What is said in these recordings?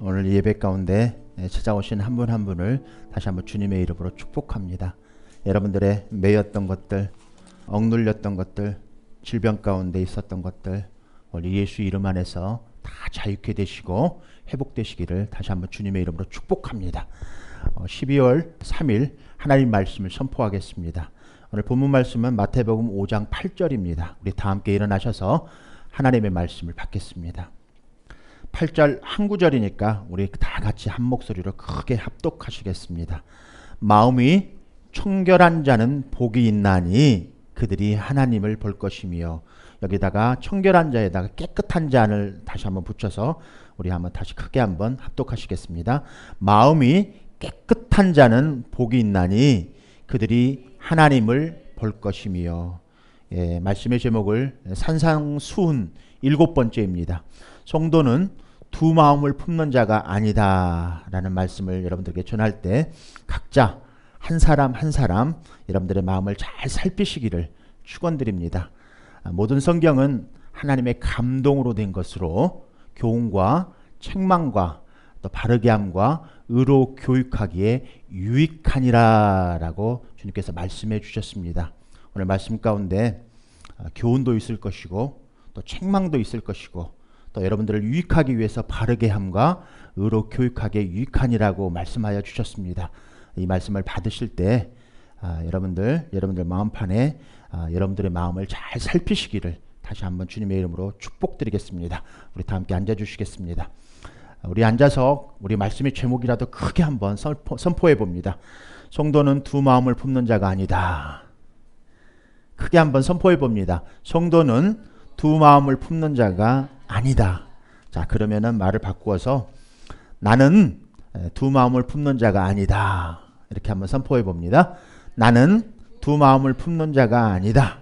오늘 예배 가운데 찾아오신 한 분 한 분을 다시 한번 주님의 이름으로 축복합니다. 여러분들의 매였던 것들, 억눌렸던 것들, 질병 가운데 있었던 것들 우리 예수 이름 안에서 다 자유케 되시고 회복되시기를 다시 한번 주님의 이름으로 축복합니다. 12월 3일 하나님 말씀을 선포하겠습니다. 오늘 본문 말씀은 마태복음 5장 8절입니다. 우리 다 함께 일어나셔서 하나님의 말씀을 받겠습니다. 8절 한 구절이니까 우리 다 같이 한 목소리로 크게 합독하시겠습니다. 마음이 청결한 자는 복이 있나니 그들이 하나님을 볼 것이며, 여기다가 청결한 자에다가 깨끗한 자를 다시 한번 붙여서 우리 한번 다시 크게 한번 합독하시겠습니다. 마음이 깨끗한 자는 복이 있나니 그들이 하나님을 볼 것이며. 말씀의 제목을 산상수훈 7번째입니다. 성도는 두 마음을 품는 자가 아니다 라는 말씀을 여러분들에게 전할 때 각자 한 사람 한 사람 여러분들의 마음을 잘 살피시기를 축원드립니다. 모든 성경은 하나님의 감동으로 된 것으로 교훈과 책망과 또 바르게 함과 의로 교육하기에 유익하니라 라고 주님께서 말씀해 주셨습니다. 오늘 말씀 가운데 교훈도 있을 것이고 또 책망도 있을 것이고 또 여러분들을 유익하기 위해서 바르게 함과 의로 교육하기에 유익하니라고 말씀하여 주셨습니다. 이 말씀을 받으실 때 여러분들 마음판에 여러분들의 마음을 잘 살피시기를 다시 한번 주님의 이름으로 축복드리겠습니다. 우리 다 함께 앉아주시겠습니다. 우리 앉아서 우리 말씀의 제목이라도 크게 한번 선포해 봅니다. 성도는 두 마음을 품는 자가 아니다. 크게 한번 선포해 봅니다. 성도는 두 마음을 품는 자가 아니다. 자, 그러면은 말을 바꾸어서 나는 두 마음을 품는 자가 아니다. 이렇게 한번 선포해 봅니다. 나는 두 마음을 품는 자가 아니다.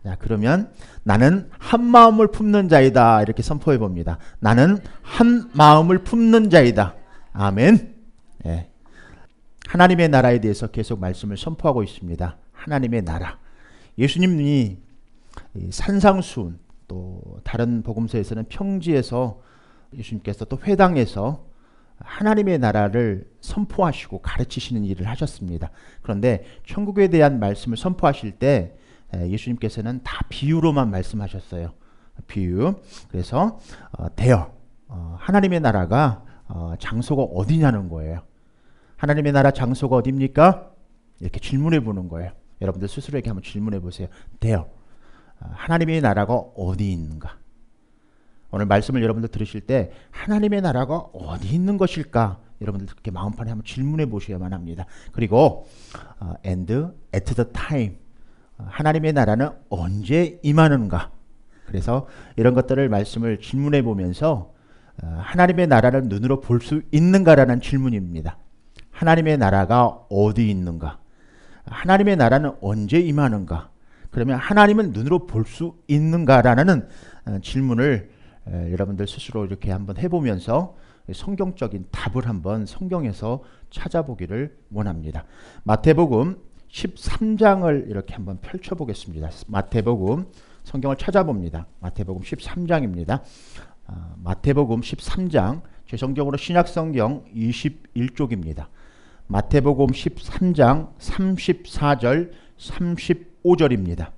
자, 그러면 나는 한 마음을 품는 자이다. 이렇게 선포해 봅니다. 나는 한 마음을 품는 자이다. 아멘. 예. 하나님의 나라에 대해서 계속 말씀을 선포하고 있습니다. 하나님의 나라. 예수님이 산상수훈 또 다른 복음서에서는 평지에서 예수님께서 또 회당에서 하나님의 나라를 선포하시고 가르치시는 일을 하셨습니다. 그런데 천국에 대한 말씀을 선포하실 때 예수님께서는 다 비유로만 말씀하셨어요. 비유. 그래서 하나님의 나라가 장소가 어디냐는 거예요. 하나님의 나라 장소가 어디입니까? 이렇게 질문해 보는 거예요. 여러분들 스스로에게 한번 질문해 보세요. 하나님의 나라가 어디 있는가? 오늘 말씀을 여러분들 들으실 때 하나님의 나라가 어디 있는 것일까? 여러분들 그렇게 마음판에 한번 질문해 보셔야만 합니다. 그리고 and at the time, 하나님의 나라는 언제 임하는가? 그래서 이런 것들을 말씀을 질문해 보면서 하나님의 나라를 눈으로 볼 수 있는가라는 질문입니다. 하나님의 나라가 어디 있는가? 하나님의 나라는 언제 임하는가? 그러면 하나님은 눈으로 볼 수 있는가라는 질문을 여러분들 스스로 이렇게 한번 해보면서 성경적인 답을 한번 성경에서 찾아보기를 원합니다. 마태복음 13장을 이렇게 한번 펼쳐보겠습니다. 마태복음 성경을 찾아봅니다. 마태복음 13장입니다. 마태복음 13장, 제 성경으로 신약성경 21쪽입니다. 마태복음 13장 34절 35절입니다.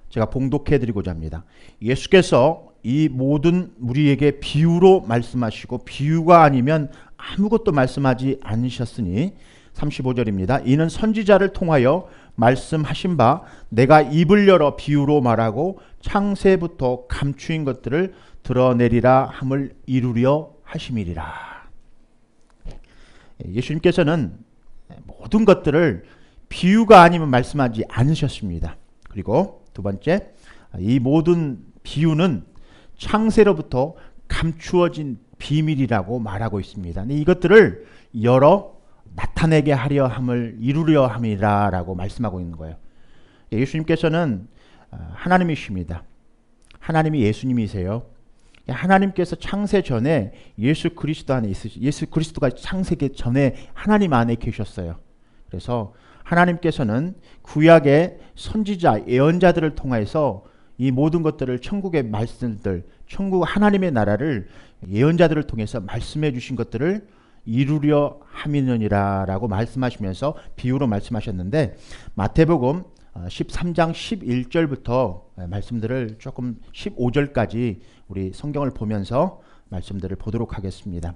제가 봉독해드리고자 합니다. 예수께서 이 모든 무리에게 비유로 말씀하시고 비유가 아니면 아무것도 말씀하지 않으셨으니 35절입니다. 이는 선지자를 통하여 말씀하신 바 내가 입을 열어 비유로 말하고 창세부터 감추인 것들을 드러내리라 함을 이루려 하심이리라. 예수님께서는 모든 것들을 비유가 아니면 말씀하지 않으셨습니다. 그리고 두 번째, 이 모든 비유는 창세로부터 감추어진 비밀이라고 말하고 있습니다. 이것들을 열어 나타내게 하려 함을 이루려 함이라 라고 말씀하고 있는 거예요. 예수님께서는 하나님이십니다. 하나님이 예수님이세요. 하나님께서 창세 전에 예수 그리스도 안에 예수 그리스도가 창세기 전에 하나님 안에 계셨어요. 그래서 하나님께서는 구약의 선지자 예언자들을 통해서 이 모든 것들을 천국의 말씀들, 천국 하나님의 나라를 예언자들을 통해서 말씀해 주신 것들을 이루려 함이니라 라고 말씀하시면서 비유로 말씀하셨는데, 마태복음 13장 11절부터 말씀들을 조금 15절까지 우리 성경을 보면서 말씀들을 보도록 하겠습니다.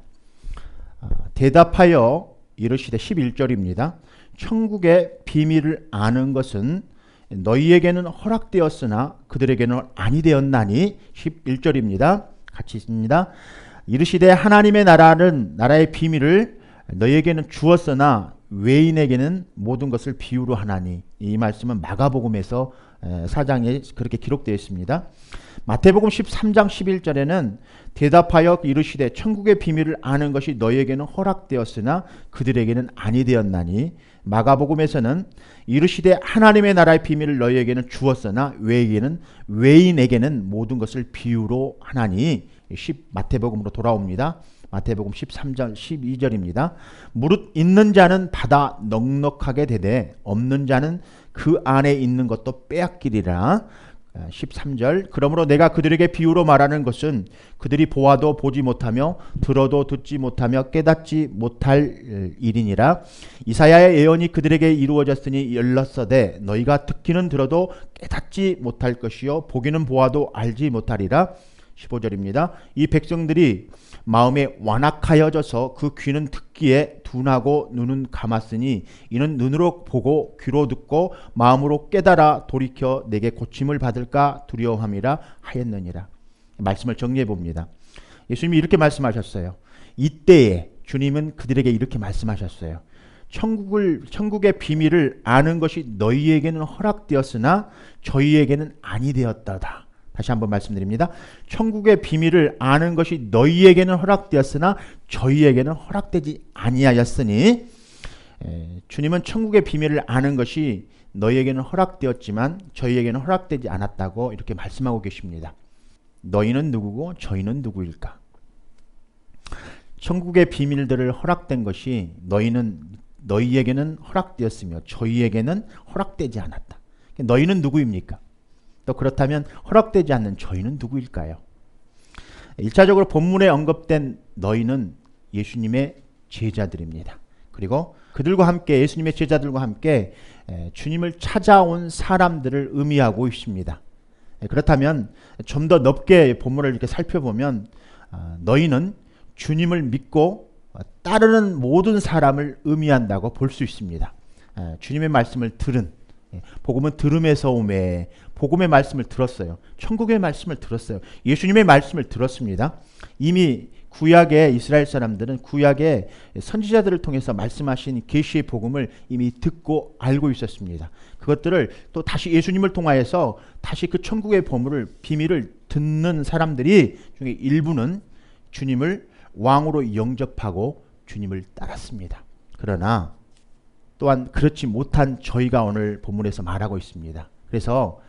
대답하여 이르시되 11절입니다. 천국의 비밀을 아는 것은 너희에게는 허락되었으나 그들에게는 아니 되었나니. 11절입니다. 같이 있습니다. 이르시되 하나님의 나라의 비밀을 너희에게는 주었으나 외인에게는 모든 것을 비유로 하나니. 이 말씀은 마가복음에서 4장에 그렇게 기록되어 있습니다. 마태복음 13장 11절에는 대답하여 이르시되 천국의 비밀을 아는 것이 너희에게는 허락되었으나 그들에게는 아니 되었나니. 마가복음에서는 이르시되 하나님의 나라의 비밀을 너희에게는 주었으나 외인에게는 모든 것을 비유로 하나니. 마태복음으로 돌아옵니다. 마태복음 13장 12절입니다. 무릇 있는 자는 받아 넉넉하게 되되 없는 자는 그 안에 있는 것도 빼앗기리라. 13절 그러므로 내가 그들에게 비유로 말하는 것은 그들이 보아도 보지 못하며 들어도 듣지 못하며 깨닫지 못할 일이니라. 이사야의 예언이 그들에게 이루어졌으니 일렀으되 너희가 듣기는 들어도 깨닫지 못할 것이요 보기는 보아도 알지 못하리라. 15절입니다. 이 백성들이 마음에 완악하여져서 그 귀는 듣기에 둔하고 눈은 감았으니 이는 눈으로 보고 귀로 듣고 마음으로 깨달아 돌이켜 내게 고침을 받을까 두려워함이라 하였느니라. 말씀을 정리해 봅니다. 예수님이 이렇게 말씀하셨어요. 이때에 주님은 그들에게 이렇게 말씀하셨어요. 천국의 비밀을 아는 것이 너희에게는 허락되었으나 저희에게는 아니 되었다. 다시 한번 말씀드립니다. 천국의 비밀을 아는 것이 너희에게는 허락되었으나 저희에게는 허락되지 아니하였으니. 주님은 천국의 비밀을 아는 것이 너희에게는 허락되었지만 저희에게는 허락되지 않았다고 이렇게 말씀하고 계십니다. 너희는 누구고 저희는 누구일까? 천국의 비밀들을 허락된 것이 너희에게는 허락되었으며 저희에게는 허락되지 않았다. 너희는 누구입니까? 또 그렇다면 허락되지 않는 저희는 누구일까요? 1차적으로 본문에 언급된 너희는 예수님의 제자들입니다. 그리고 그들과 함께 예수님의 제자들과 함께 주님을 찾아온 사람들을 의미하고 있습니다. 그렇다면 좀 더 넓게 본문을 이렇게 살펴보면 너희는 주님을 믿고 따르는 모든 사람을 의미한다고 볼 수 있습니다. 주님의 말씀을 들은, 복음은 들음에서 오매, 복음의 말씀을 들었어요. 천국의 말씀을 들었어요. 예수님의 말씀을 들었습니다. 이미 구약의 이스라엘 사람들은 구약의 선지자들을 통해서 말씀하신 계시의 복음을 이미 듣고 알고 있었습니다. 그것들을 또 다시 예수님을 통하여서 다시 그 천국의 비밀을 듣는 사람들이 중에 일부는 주님을 왕으로 영접하고 주님을 따랐습니다. 그러나 또한 그렇지 못한 저희가 오늘 본문에서 말하고 있습니다. 그래서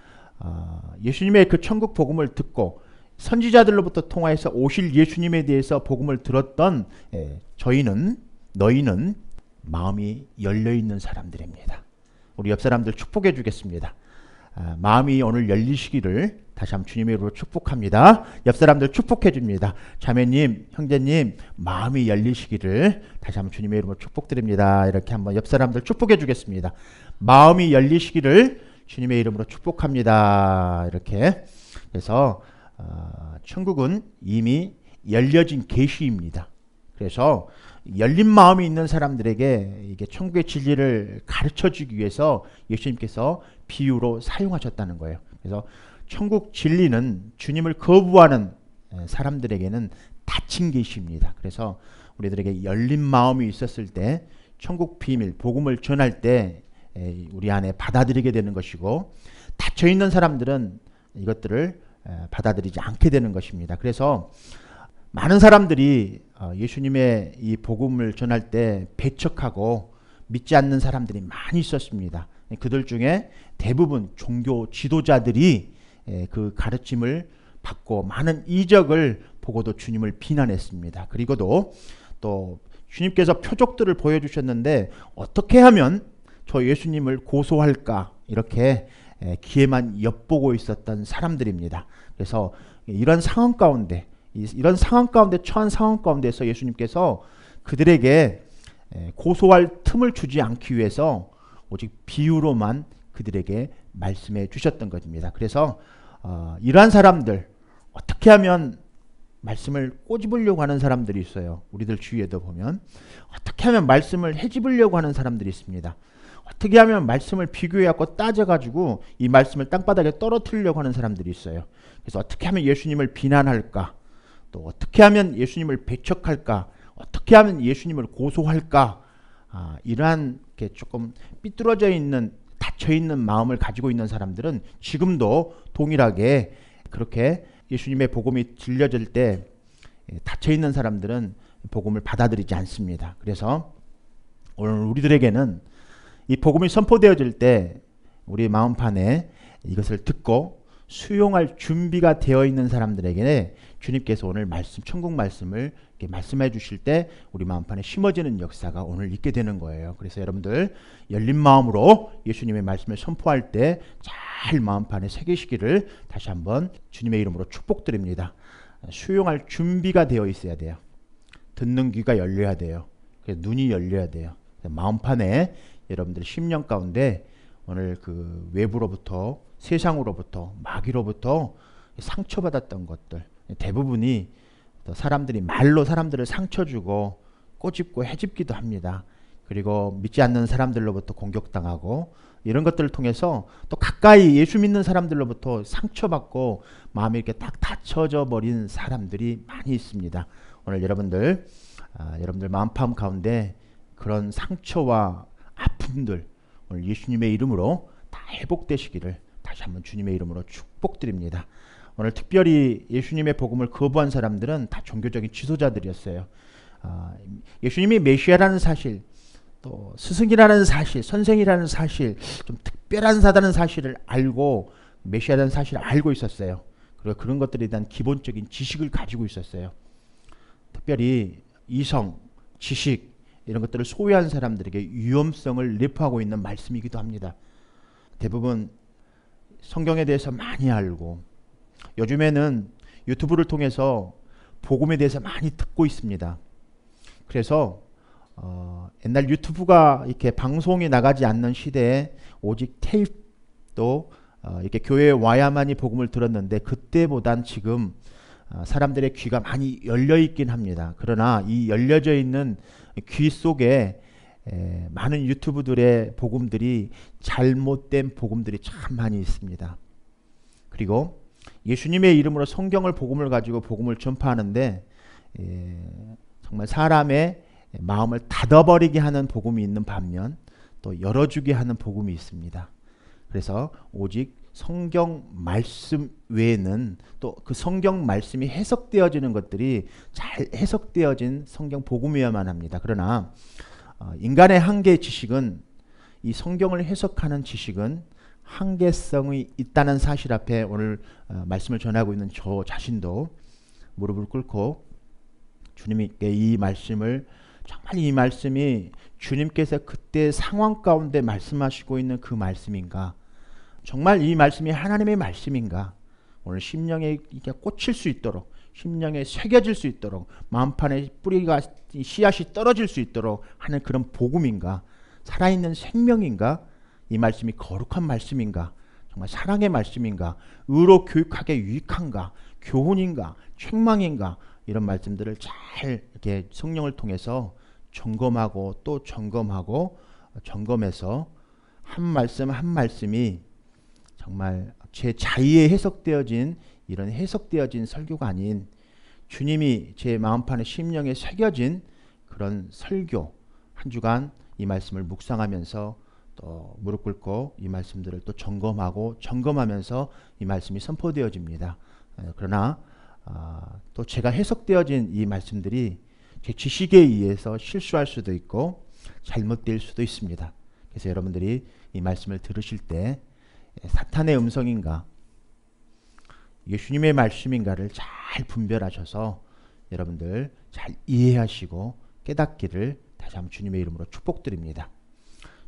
예수님의 그 천국 복음을 듣고 선지자들로부터 통하여서 오실 예수님에 대해서 복음을 들었던 너희는 마음이 열려있는 사람들입니다. 우리 옆 사람들 축복해 주겠습니다. 마음이 오늘 열리시기를 다시 한번 주님의 이름으로 축복합니다. 옆 사람들 축복해 줍니다. 자매님, 형제님, 마음이 열리시기를 다시 한번 주님의 이름으로 축복드립니다. 이렇게 한번 옆 사람들 축복해 주겠습니다. 마음이 열리시기를 주님의 이름으로 축복합니다. 이렇게. 그래서 천국은 이미 열려진 계시입니다. 그래서 열린 마음이 있는 사람들에게 이게 천국의 진리를 가르쳐 주기 위해서 예수님께서 비유로 사용하셨다는 거예요. 그래서 천국 진리는 주님을 거부하는 사람들에게는 닫힌 계시입니다. 그래서 우리들에게 열린 마음이 있었을 때 천국 비밀, 복음을 전할 때 우리 안에 받아들이게 되는 것이고, 닫혀 있는 사람들은 이것들을 받아들이지 않게 되는 것입니다. 그래서 많은 사람들이 예수님의 이 복음을 전할 때 배척하고 믿지 않는 사람들이 많이 있었습니다. 그들 중에 대부분 종교 지도자들이 그 가르침을 받고 많은 이적을 보고도 주님을 비난했습니다. 그리고도 또 주님께서 표적들을 보여주셨는데 어떻게 하면 저 예수님을 고소할까 이렇게 기회만 엿보고 있었던 사람들입니다. 그래서 이런 상황 가운데 이런 상황 가운데 처한 상황 가운데서 예수님께서 그들에게 고소할 틈을 주지 않기 위해서 오직 비유로만 그들에게 말씀해 주셨던 것입니다. 그래서 이러한 사람들, 어떻게 하면 말씀을 꼬집으려고 하는 사람들이 있어요. 우리들 주위에도 보면 어떻게 하면 말씀을 헤집으려고 하는 사람들이 있습니다. 어떻게 하면 말씀을 비교해갖고 따져가지고 이 말씀을 땅바닥에 떨어뜨리려고 하는 사람들이 있어요. 그래서 어떻게 하면 예수님을 비난할까, 또 어떻게 하면 예수님을 배척할까, 어떻게 하면 예수님을 고소할까, 이러한 게 조금 삐뚤어져 있는, 닫혀 있는 마음을 가지고 있는 사람들은 지금도 동일하게 그렇게 예수님의 복음이 들려질 때 닫혀 있는 사람들은 복음을 받아들이지 않습니다. 그래서 오늘 우리들에게는 이 복음이 선포되어질 때 우리 마음판에 이것을 듣고 수용할 준비가 되어 있는 사람들에게 주님께서 오늘 말씀, 천국 말씀을 이렇게 말씀해 주실 때 우리 마음판에 심어지는 역사가 오늘 있게 되는 거예요. 그래서 여러분들 열린 마음으로 예수님의 말씀을 선포할 때 잘 마음판에 새기시기를 다시 한번 주님의 이름으로 축복드립니다. 수용할 준비가 되어 있어야 돼요. 듣는 귀가 열려야 돼요. 눈이 열려야 돼요. 마음판에 여러분들 심령 가운데 오늘 그 외부로부터, 세상으로부터, 마귀로부터 상처받았던 것들, 대부분이 사람들이 말로 사람들을 상처 주고 꼬집고 해집기도 합니다. 그리고 믿지 않는 사람들로부터 공격당하고 이런 것들을 통해서 또 가까이 예수 믿는 사람들로부터 상처받고 마음이 이렇게 딱 닫혀져 버린 사람들이 많이 있습니다. 오늘 여러분들 마음판 가운데 그런 상처와 아픔들 오늘 예수님의 이름으로 다 회복되시기를 다시 한번 주님의 이름으로 축복드립니다. 오늘 특별히 예수님의 복음을 거부한 사람들은 다 종교적인 지도자들이었어요. 예수님이 메시아라는 사실, 또 스승이라는 사실, 선생이라는 사실, 좀 특별하다는 사실을 알고 메시아라는 사실을 알고 있었어요. 그리고 그런 것들에 대한 기본적인 지식을 가지고 있었어요. 특별히 이성, 지식 이런 것들을 소유한 사람들에게 위험성을 내포하고 있는 말씀이기도 합니다. 대부분 성경에 대해서 많이 알고 요즘에는 유튜브를 통해서 복음에 대해서 많이 듣고 있습니다. 그래서 옛날 유튜브가 이렇게 방송이 나가지 않는 시대에 오직 테이프도 이렇게 교회에 와야만이 복음을 들었는데 그때보단 지금 사람들의 귀가 많이 열려 있긴 합니다. 그러나 이 열려져 있는 귀 속에 많은 유튜브들의 복음들이 잘못된 복음들이 참 많이 있습니다. 그리고 예수님의 이름으로 성경을 복음을 가지고 복음을 전파하는데 정말 사람의 마음을 닫아버리게 하는 복음이 있는 반면 또 열어주게 하는 복음이 있습니다. 그래서 오직 성경 말씀 외에는 또 그 성경 말씀이 해석되어지는 것들이 잘 해석되어진 성경 복음이어야만 합니다. 그러나 인간의 한계 지식은 이 성경을 해석하는 지식은 한계성이 있다는 사실 앞에 오늘 말씀을 전하고 있는 저 자신도 무릎을 꿇고 주님께 이 말씀을 정말 이 말씀이 주님께서 그때 상황 가운데 말씀하시고 있는 그 말씀인가, 정말 이 말씀이 하나님의 말씀인가, 오늘 심령에 이게 꽂힐 수 있도록, 심령에 새겨질 수 있도록, 마음판에 뿌리가 씨앗이 떨어질 수 있도록 하는 그런 복음인가, 살아있는 생명인가, 이 말씀이 거룩한 말씀인가, 정말 사랑의 말씀인가, 의로 교육하게 유익한가, 교훈인가, 책망인가, 이런 말씀들을 잘 이렇게 성령을 통해서 점검하고 또 점검하고 점검해서 한 말씀 한 말씀이 정말 제 자의에 해석되어진 이런 해석되어진 설교가 아닌 주님이 제 마음판에 심령에 새겨진 그런 설교, 한 주간 이 말씀을 묵상하면서 또 무릎 꿇고 이 말씀들을 또 점검하고 점검하면서 이 말씀이 선포되어집니다. 그러나 또 제가 해석되어진 이 말씀들이 제 지식에 의해서 실수할 수도 있고 잘못될 수도 있습니다. 그래서 여러분들이 이 말씀을 들으실 때 사탄의 음성인가 예수님의 말씀인가를 잘 분별하셔서 여러분들 잘 이해하시고 깨닫기를 다시 한번 주님의 이름으로 축복드립니다.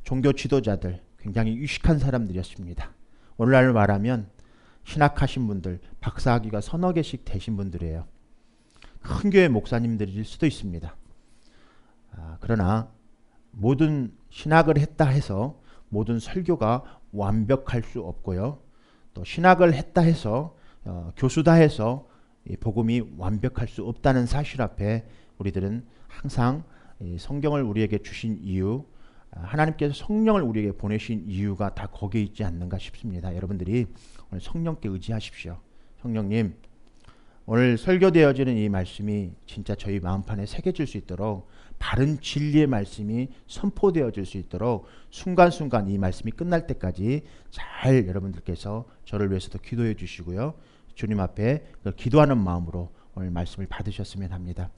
종교 지도자들 굉장히 유식한 사람들이었습니다. 오늘날 말하면 신학하신 분들, 박사학위가 서너 개씩 되신 분들이에요. 큰 교회 목사님들일 수도 있습니다. 그러나 모든 신학을 했다 해서 모든 설교가 완벽할 수 없고요. 또 신학을 했다 해서 교수다 해서 이 복음이 완벽할 수 없다는 사실 앞에 우리들은 항상 이 성경을 우리에게 주신 이유, 하나님께서 성령을 우리에게 보내신 이유가 다 거기에 있지 않는가 싶습니다. 여러분들이 오늘 성령께 의지하십시오. 성령님, 오늘 설교되어지는 이 말씀이 진짜 저희 마음판에 새겨질 수 있도록, 바른 진리의 말씀이 선포되어질 수 있도록 순간순간 이 말씀이 끝날 때까지 잘 여러분들께서 저를 위해서도 기도해 주시고요. 주님 앞에 기도하는 마음으로 오늘 말씀을 받으셨으면 합니다.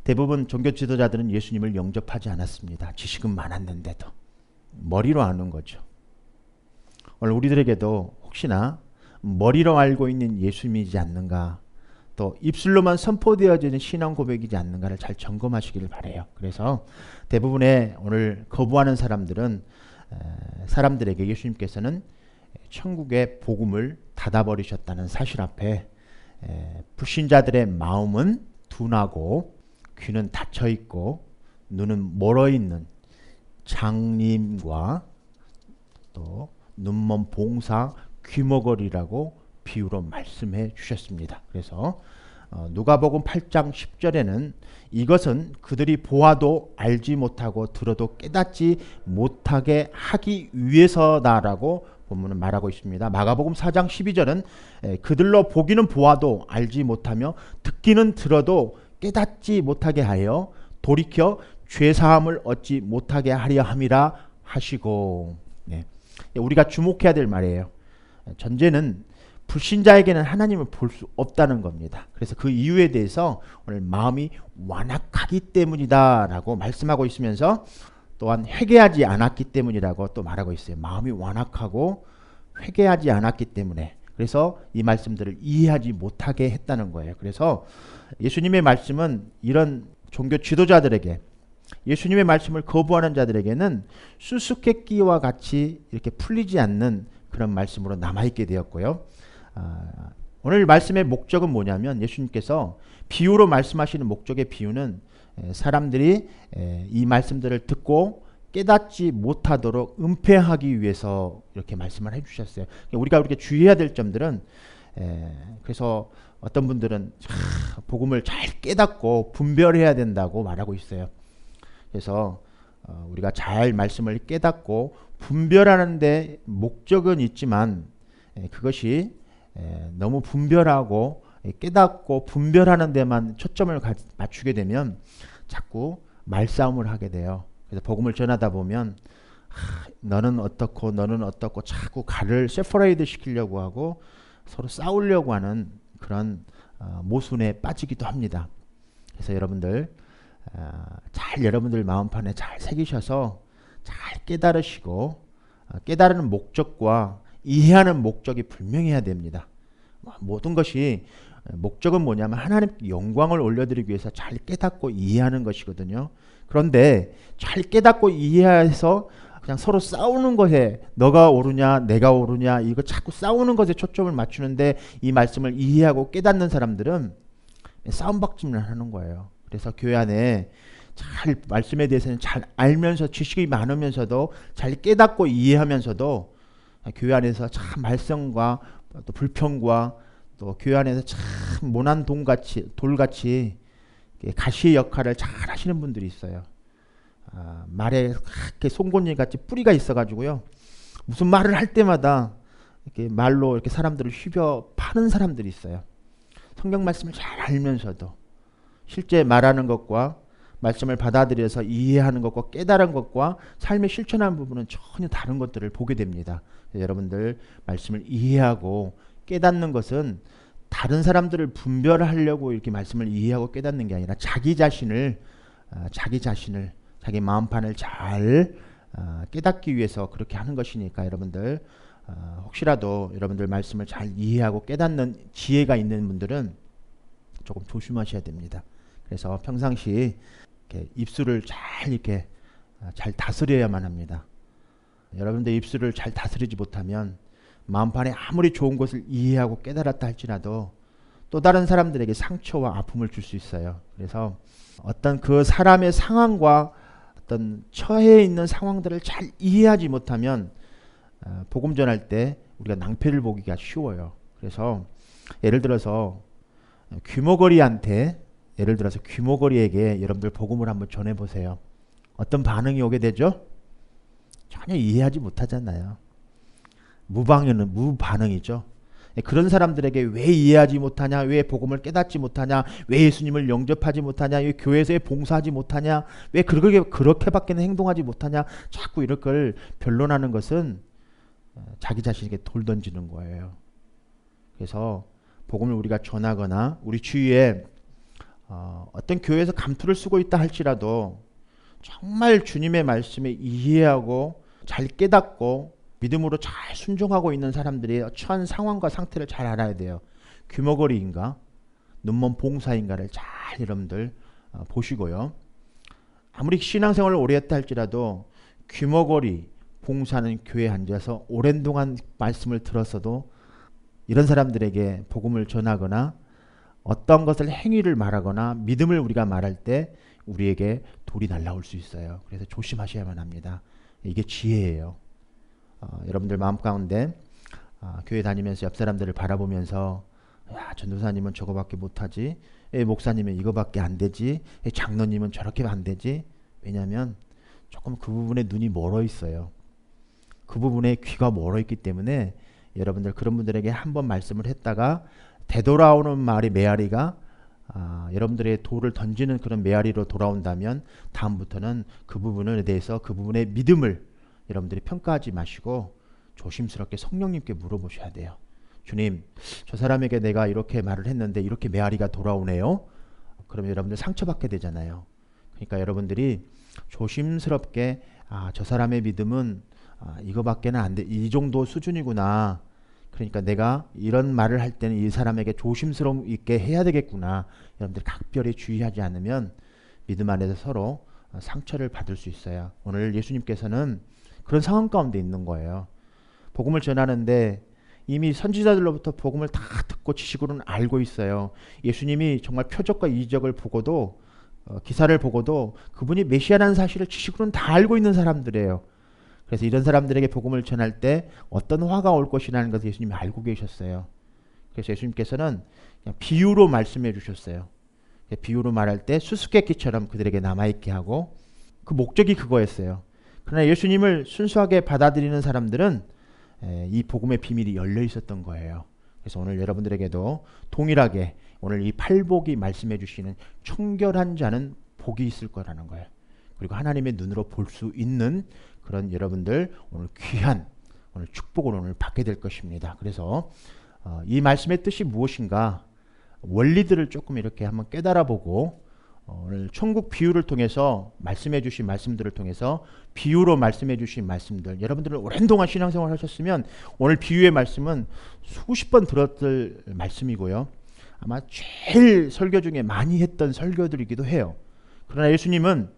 대부분 종교 지도자들은 예수님을 영접하지 않았습니다. 지식은 많았는데도. 머리로 아는 거죠. 오늘 우리들에게도 혹시나 머리로 알고 있는 예수님이지 않는가, 또 입술로만 선포되어지는 신앙 고백이지 않는가를 잘 점검하시기를 바라요. 그래서 대부분의 오늘 거부하는 사람들에게 예수님께서는 천국의 복음을 닫아버리셨다는 사실 앞에 불신자들의 마음은 둔하고 귀는 닫혀있고 눈은 멀어있는 장님과 또 눈먼 봉사 귀머거리라고 비유로 말씀해 주셨습니다. 그래서 누가복음 8장 10절에는 이것은 그들이 보아도 알지 못하고 들어도 깨닫지 못하게 하기 위해서다라고 본문은 말하고 있습니다. 마가복음 4장 12절은 그들로 보기는 보아도 알지 못하며 듣기는 들어도 깨닫지 못하게 하여 돌이켜 죄사함을 얻지 못하게 하려 함이라 하시고, 네. 우리가 주목해야 될 말이에요. 전제는 불신자에게는 하나님을 볼 수 없다는 겁니다. 그래서 그 이유에 대해서 오늘 마음이 완악하기 때문이다 라고 말씀하고 있으면서 또한 회개하지 않았기 때문이라고 또 말하고 있어요. 마음이 완악하고 회개하지 않았기 때문에, 그래서 이 말씀들을 이해하지 못하게 했다는 거예요. 그래서 예수님의 말씀은 이런 종교 지도자들에게, 예수님의 말씀을 거부하는 자들에게는 수수께끼와 같이 이렇게 풀리지 않는 그런 말씀으로 남아있게 되었고요. 오늘 말씀의 목적은 뭐냐면, 예수님께서 비유로 말씀하시는 목적의 비유는 사람들이 이 말씀들을 듣고 깨닫지 못하도록 은폐하기 위해서 이렇게 말씀을 해주셨어요. 우리가 이렇게 주의해야 될 점들은, 그래서 어떤 분들은 복음을 잘 깨닫고 분별해야 된다고 말하고 있어요. 그래서 우리가 잘 말씀을 깨닫고 분별하는 데 목적은 있지만 그것이 너무 분별하고 깨닫고 분별하는 데만 초점을 맞추게 되면 자꾸 말싸움을 하게 돼요. 그래서 복음을 전하다 보면 너는 어떻고 너는 어떻고 자꾸 가를 세퍼레이트 시키려고 하고 서로 싸우려고 하는 그런 모순에 빠지기도 합니다. 그래서 여러분들 잘 여러분들 마음판에 잘 새기셔서 잘 깨달으시고, 깨달은 목적과 이해하는 목적이 분명해야 됩니다. 모든 것이 목적은 뭐냐면 하나님께 영광을 올려드리기 위해서 잘 깨닫고 이해하는 것이거든요. 그런데 잘 깨닫고 이해해서 그냥 서로 싸우는 것에, 너가 옳으냐 내가 옳으냐 이거 자꾸 싸우는 것에 초점을 맞추는데 이 말씀을 이해하고 깨닫는 사람들은 싸움박질을 하는 거예요. 그래서 교회 안에 잘 말씀에 대해서는 잘 알면서 지식이 많으면서도 잘 깨닫고 이해하면서도 교회 안에서 참 말썽과 또 불평과 또 교회 안에서 참 모난 돌같이 가시의 역할을 잘 하시는 분들이 있어요. 말에 이렇게 송곳니 같이 뿌리가 있어가지고요. 무슨 말을 할 때마다 이렇게 말로 이렇게 사람들을 휘벼 파는 사람들이 있어요. 성경 말씀을 잘 알면서도 실제 말하는 것과 말씀을 받아들여서 이해하는 것과 깨달은 것과 삶에 실천하는 부분은 전혀 다른 것들을 보게 됩니다. 여러분들 말씀을 이해하고 깨닫는 것은 다른 사람들을 분별하려고 이렇게 말씀을 이해하고 깨닫는 게 아니라 자기 자신을 자기 마음판을 잘 깨닫기 위해서 그렇게 하는 것이니까 여러분들 혹시라도 여러분들 말씀을 잘 이해하고 깨닫는 지혜가 있는 분들은 조금 조심하셔야 됩니다. 그래서 평상시 이렇게 입술을 잘 다스려야만 합니다. 여러분들 입술을 잘 다스리지 못하면 마음판에 아무리 좋은 것을 이해하고 깨달았다 할지라도 또 다른 사람들에게 상처와 아픔을 줄 수 있어요. 그래서 어떤 그 사람의 상황과 어떤 처해 있는 상황들을 잘 이해하지 못하면 복음 전할 때 우리가 낭패를 보기가 쉬워요. 그래서 예를 들어서 귀머거리에게 여러분들 복음을 한번 전해보세요. 어떤 반응이 오게 되죠? 전혀 이해하지 못하잖아요. 무반응이죠. 그런 사람들에게 왜 이해하지 못하냐, 왜 복음을 깨닫지 못하냐, 왜 예수님을 영접하지 못하냐, 왜 교회에서 봉사하지 못하냐, 왜 그렇게밖에는 행동하지 못하냐, 자꾸 이럴 걸 변론하는 것은 자기 자신에게 돌 던지는 거예요. 그래서 복음을 우리가 전하거나 우리 주위에 어떤 교회에서 감투를 쓰고 있다 할지라도 정말 주님의 말씀에 이해하고 잘 깨닫고 믿음으로 잘 순종하고 있는 사람들이 처한 상황과 상태를 잘 알아야 돼요. 귀머거리인가 눈먼 봉사인가를 잘 여러분들 보시고요. 아무리 신앙생활을 오래 했다 할지라도 귀머거리 봉사하는 교회에 앉아서 오랜 동안 말씀을 들었어도 이런 사람들에게 복음을 전하거나 어떤 것을 행위를 말하거나 믿음을 우리가 말할 때 우리에게 돌이 날라올 수 있어요. 그래서 조심하셔야만 합니다. 이게 지혜예요. 여러분들 마음 가운데 교회 다니면서 옆 사람들을 바라보면서 야, 전도사님은 저거밖에 못하지, 목사님은 이거밖에 안 되지, 장로님은 저렇게 안 되지. 왜냐하면 조금 그 부분에 눈이 멀어 있어요. 그 부분에 귀가 멀어 있기 때문에 여러분들 그런 분들에게 한번 말씀을 했다가 되돌아오는 말이 메아리가 여러분들의 돌을 던지는 그런 메아리로 돌아온다면 다음부터는 그 부분에 대해서 그 부분의 믿음을 여러분들이 평가하지 마시고 조심스럽게 성령님께 물어보셔야 돼요. 주님, 저 사람에게 내가 이렇게 말을 했는데 이렇게 메아리가 돌아오네요. 그러면 여러분들 상처받게 되잖아요. 그러니까 여러분들이 조심스럽게 저 사람의 믿음은 이거밖에는 안 돼. 이 정도 수준이구나. 그러니까 내가 이런 말을 할 때는 이 사람에게 조심스러움 있게 해야 되겠구나. 여러분들 각별히 주의하지 않으면 믿음 안에서 서로 상처를 받을 수 있어요. 오늘 예수님께서는 그런 상황 가운데 있는 거예요. 복음을 전하는데 이미 선지자들로부터 복음을 다 듣고 지식으로는 알고 있어요. 예수님이 정말 표적과 이적을 보고도 기사를 보고도 그분이 메시아라는 사실을 지식으로는 다 알고 있는 사람들이에요. 그래서 이런 사람들에게 복음을 전할 때 어떤 화가 올 것이라는 것을 예수님이 알고 계셨어요. 그래서 예수님께서는 그냥 비유로 말씀해 주셨어요. 비유로 말할 때 수수께끼처럼 그들에게 남아있게 하고 그 목적이 그거였어요. 그러나 예수님을 순수하게 받아들이는 사람들은 이 복음의 비밀이 열려 있었던 거예요. 그래서 오늘 여러분들에게도 동일하게 오늘 이 팔복이 말씀해 주시는 청결한 자는 복이 있을 거라는 거예요. 그리고 하나님의 눈으로 볼 수 있는 그런 여러분들 오늘 귀한 오늘 축복을 오늘 받게 될 것입니다. 그래서 이 말씀의 뜻이 무엇인가 원리들을 조금 이렇게 한번 깨달아 보고 오늘 천국 비유를 통해서 말씀해 주신 말씀들을 통해서 비유로 말씀해 주신 말씀들 여러분들은 오랜 동안 신앙생활 하셨으면 오늘 비유의 말씀은 수십 번 들었을 말씀이고요. 아마 제일 설교 중에 많이 했던 설교들이기도 해요. 그러나 예수님은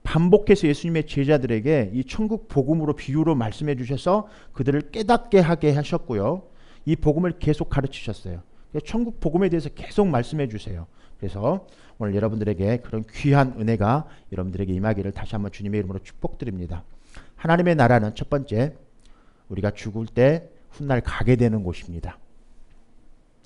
반복해서 예수님의 제자들에게 이 천국 복음으로 비유로 말씀해 주셔서 그들을 깨닫게 하게 하셨고요. 이 복음을 계속 가르치셨어요. 천국 복음에 대해서 계속 말씀해 주세요. 그래서 오늘 여러분들에게 그런 귀한 은혜가 여러분들에게 임하기를 다시 한번 주님의 이름으로 축복드립니다. 하나님의 나라는 첫 번째 우리가 죽을 때 훗날 가게 되는 곳입니다.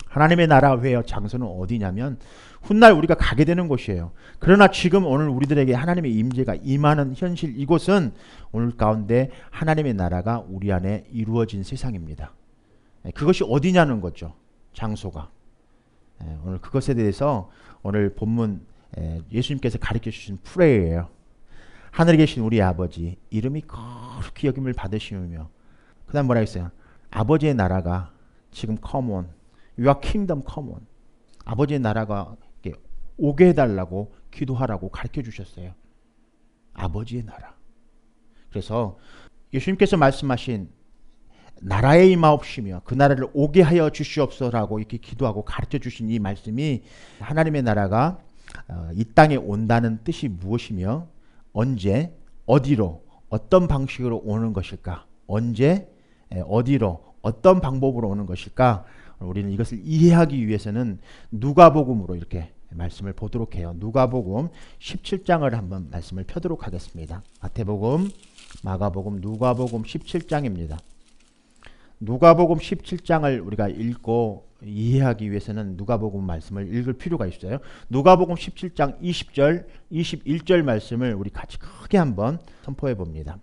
하나님의 나라 회의 장소는 어디냐면 훗날 우리가 가게 되는 곳이에요. 그러나 지금 오늘 우리들에게 하나님의 임재가 임하는 현실 이곳은 오늘 가운데 하나님의 나라가 우리 안에 이루어진 세상입니다. 그것이 어디냐는 거죠. 장소가. 오늘 그것에 대해서 오늘 본문 예수님께서 가르쳐 주신 프레이예요. 하늘에 계신 우리 아버지 이름이 거룩히 여김을 받으시며 그 다음 뭐라 했어요? 아버지의 나라가 지금 come on. Your kingdom come on. 아버지의 나라가 오게 해달라고 기도하라고 가르쳐 주셨어요. 아버지의 나라. 그래서 예수님께서 말씀하신 나라에 임하옵시며 그 나라를 오게 하여 주시옵소서라고 이렇게 기도하고 가르쳐 주신 이 말씀이 하나님의 나라가 이 땅에 온다는 뜻이 무엇이며 언제 어디로 어떤 방식으로 오는 것일까? 언제 어디로 어떤 방법으로 오는 것일까? 우리는 이것을 이해하기 위해서는 누가복음으로 이렇게 말씀을 보도록 해요. 누가복음 17장을 한번 말씀을 펴도록 하겠습니다. 마태복음, 마가복음, 누가복음 17장입니다. 누가복음 17장을 우리가 읽고 이해하기 위해서는 누가복음 말씀을 읽을 필요가 있어요. 누가복음 17장 20절, 21절 말씀을 우리 같이 크게 한번 선포해 봅니다.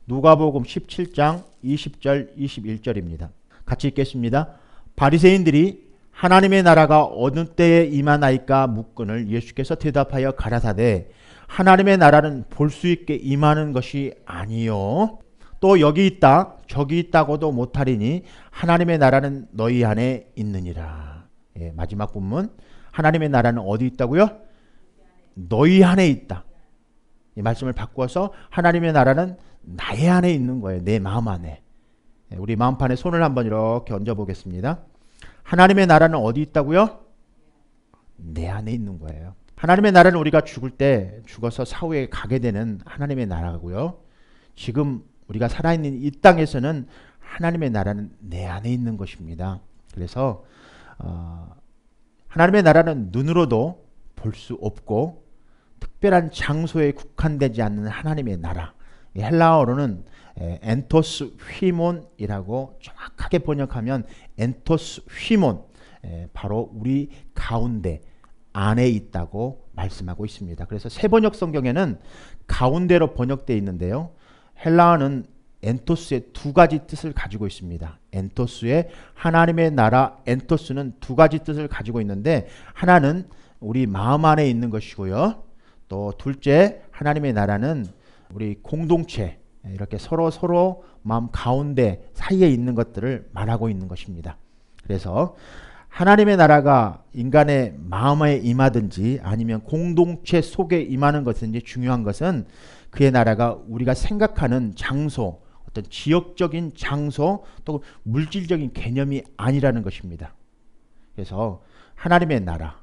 누가복음 17장 20절, 21절입니다. 같이 읽겠습니다. 바리새인들이 하나님의 나라가 어느 때에 임하나이까 묻거늘 예수께서 대답하여 가라사대 하나님의 나라는 볼 수 있게 임하는 것이 아니요 또 여기 있다 저기 있다고도 못하리니 하나님의 나라는 너희 안에 있느니라. 예, 마지막 본문 하나님의 나라는 어디 있다고요? 너희 안에 있다. 이 말씀을 바꿔서 하나님의 나라는 나의 안에 있는 거예요. 내 마음 안에. 예, 우리 마음판에 손을 한번 이렇게 얹어 보겠습니다. 하나님의 나라는 어디 있다고요? 내 안에 있는 거예요. 하나님의 나라는 우리가 죽을 때 죽어서 사후에 가게 되는 하나님의 나라고요. 지금 우리가 살아있는 이 땅에서는 하나님의 나라는 내 안에 있는 것입니다. 그래서 하나님의 나라는 눈으로도 볼 수 없고 특별한 장소에 국한되지 않는 하나님의 나라. 헬라어로는 엔토스 휘몬이라고 정확하게 번역하면 엔토스 휘몬, 바로 우리 가운데 안에 있다고 말씀하고 있습니다. 그래서 세번역 성경에는 가운데로 번역되어 있는데요. 헬라어는 엔토스의 두 가지 뜻을 가지고 있습니다. 엔토스의 하나님의 나라 엔토스는 두 가지 뜻을 가지고 있는데 하나는 우리 마음 안에 있는 것이고요. 또 둘째 하나님의 나라는 우리 공동체 이렇게 서로 마음 가운데 사이에 있는 것들을 말하고 있는 것입니다. 그래서 하나님의 나라가 인간의 마음에 임하든지 아니면 공동체 속에 임하는 것인지 중요한 것은 그의 나라가 우리가 생각하는 장소, 어떤 지역적인 장소 또 물질적인 개념이 아니라는 것입니다. 그래서 하나님의 나라,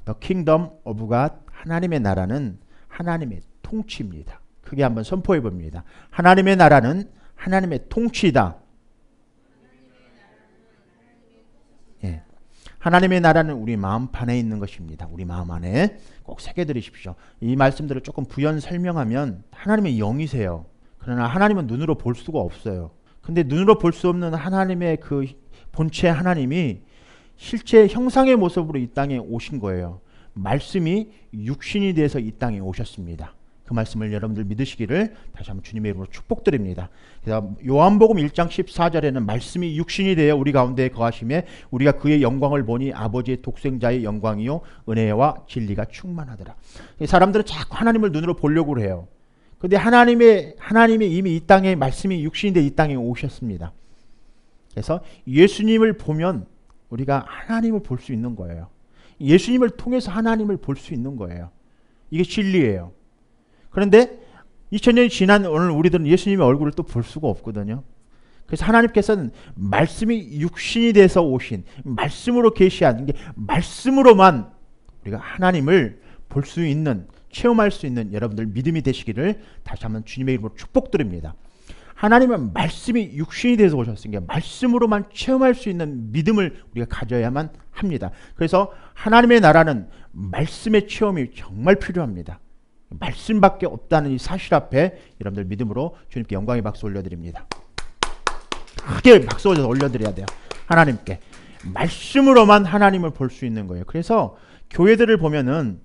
The Kingdom of God, 하나님의 나라는 하나님의 통치입니다. 크게 한번 선포해 봅니다. 하나님의 나라는 하나님의 통치다. 예. 하나님의 나라는 우리 마음판에 있는 것입니다. 우리 마음 안에 꼭 새겨들으십시오. 이 말씀들을 조금 부연 설명하면 하나님의 영이세요. 그러나 하나님은 눈으로 볼 수가 없어요. 근데 눈으로 볼 수 없는 하나님의 그 본체 하나님이 실제 형상의 모습으로 이 땅에 오신 거예요. 말씀이 육신이 돼서 이 땅에 오셨습니다. 그 말씀을 여러분들 믿으시기를 다시 한번 주님의 이름으로 축복드립니다. 그래서 요한복음 1장 14절에는 말씀이 육신이 되어 우리 가운데 거하심에 우리가 그의 영광을 보니 아버지의 독생자의 영광이요 은혜와 진리가 충만하더라. 사람들은 자꾸 하나님을 눈으로 보려고 해요. 그런데 하나님이 이미 이 땅에 말씀이 육신이 되어 이 땅에 오셨습니다. 그래서 예수님을 보면 우리가 하나님을 볼 수 있는 거예요. 예수님을 통해서 하나님을 볼 수 있는 거예요. 이게 진리예요. 그런데 2000년이 지난 오늘 우리들은 예수님의 얼굴을 또 볼 수가 없거든요. 그래서 하나님께서는 말씀이 육신이 돼서 오신 말씀으로 계시한 게 말씀으로만 우리가 하나님을 볼 수 있는 체험할 수 있는 여러분들 믿음이 되시기를 다시 한번 주님의 이름으로 축복드립니다. 하나님은 말씀이 육신이 돼서 오셨으니까 말씀으로만 체험할 수 있는 믿음을 우리가 가져야만 합니다. 그래서 하나님의 나라는 말씀의 체험이 정말 필요합니다. 말씀밖에 없다는 이 사실 앞에 여러분들 믿음으로 주님께 영광의 박수 올려드립니다. 크게 박수 올려드려야 돼요. 하나님께 말씀으로만 하나님을 볼 수 있는 거예요. 그래서 교회들을 보면은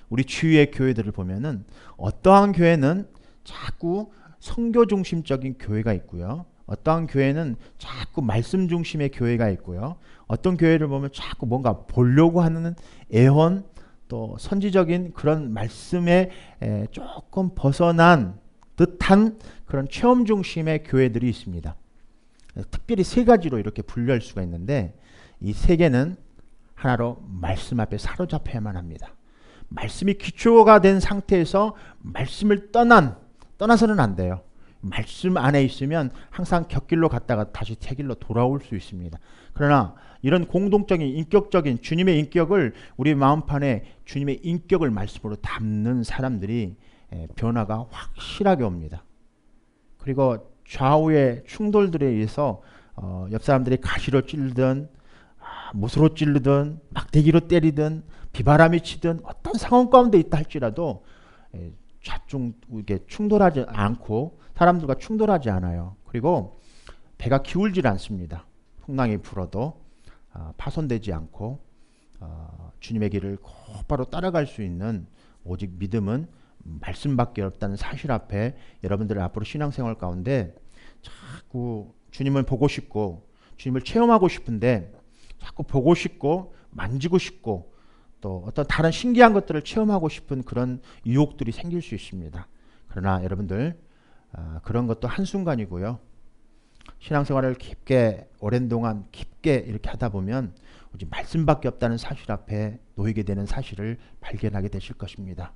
우리 주위의 교회들을 보면은 어떠한 교회는 자꾸 선교 중심적인 교회가 있고요. 어떠한 교회는 자꾸 말씀 중심의 교회가 있고요. 어떤 교회를 보면 자꾸 뭔가 보려고 하는 애원 또 선지적인 그런 말씀에 조금 벗어난 듯한 그런 체험 중심의 교회들이 있습니다. 특별히 세 가지로 이렇게 분류할 수가 있는데 이 세 개는 하나로 말씀 앞에 사로잡혀야만 합니다. 말씀이 기초가 된 상태에서 말씀을 떠나서는 안 돼요. 말씀 안에 있으면 항상 곁길로 갔다가 다시 태길로 돌아올 수 있습니다. 그러나 이런 공동적인 인격적인 주님의 인격을 우리 마음판에 주님의 인격을 말씀으로 담는 사람들이 변화가 확실하게 옵니다. 그리고 좌우의 충돌들에 의해서 옆 사람들이 가시로 찌르든 못으로 찌르든 막대기로 때리든 비바람이 치든 어떤 상황 가운데 있다 할지라도 좌중 이게 충돌하지 않고 사람들과 충돌하지 않아요. 그리고 배가 기울질 않습니다. 풍랑이 불어도 파손되지 않고 주님의 길을 곧바로 따라갈 수 있는 오직 믿음은 말씀밖에 없다는 사실 앞에 여러분들 앞으로 신앙생활 가운데 자꾸 주님을 보고 싶고 주님을 체험하고 싶은데 자꾸 보고 싶고 만지고 싶고 또 어떤 다른 신기한 것들을 체험하고 싶은 그런 유혹들이 생길 수 있습니다. 그러나 여러분들 그런 것도 한순간이고요. 신앙생활을 깊게 오랜 동안 깊게 이렇게 하다 보면 오직 말씀밖에 없다는 사실 앞에 놓이게 되는 사실을 발견하게 되실 것입니다.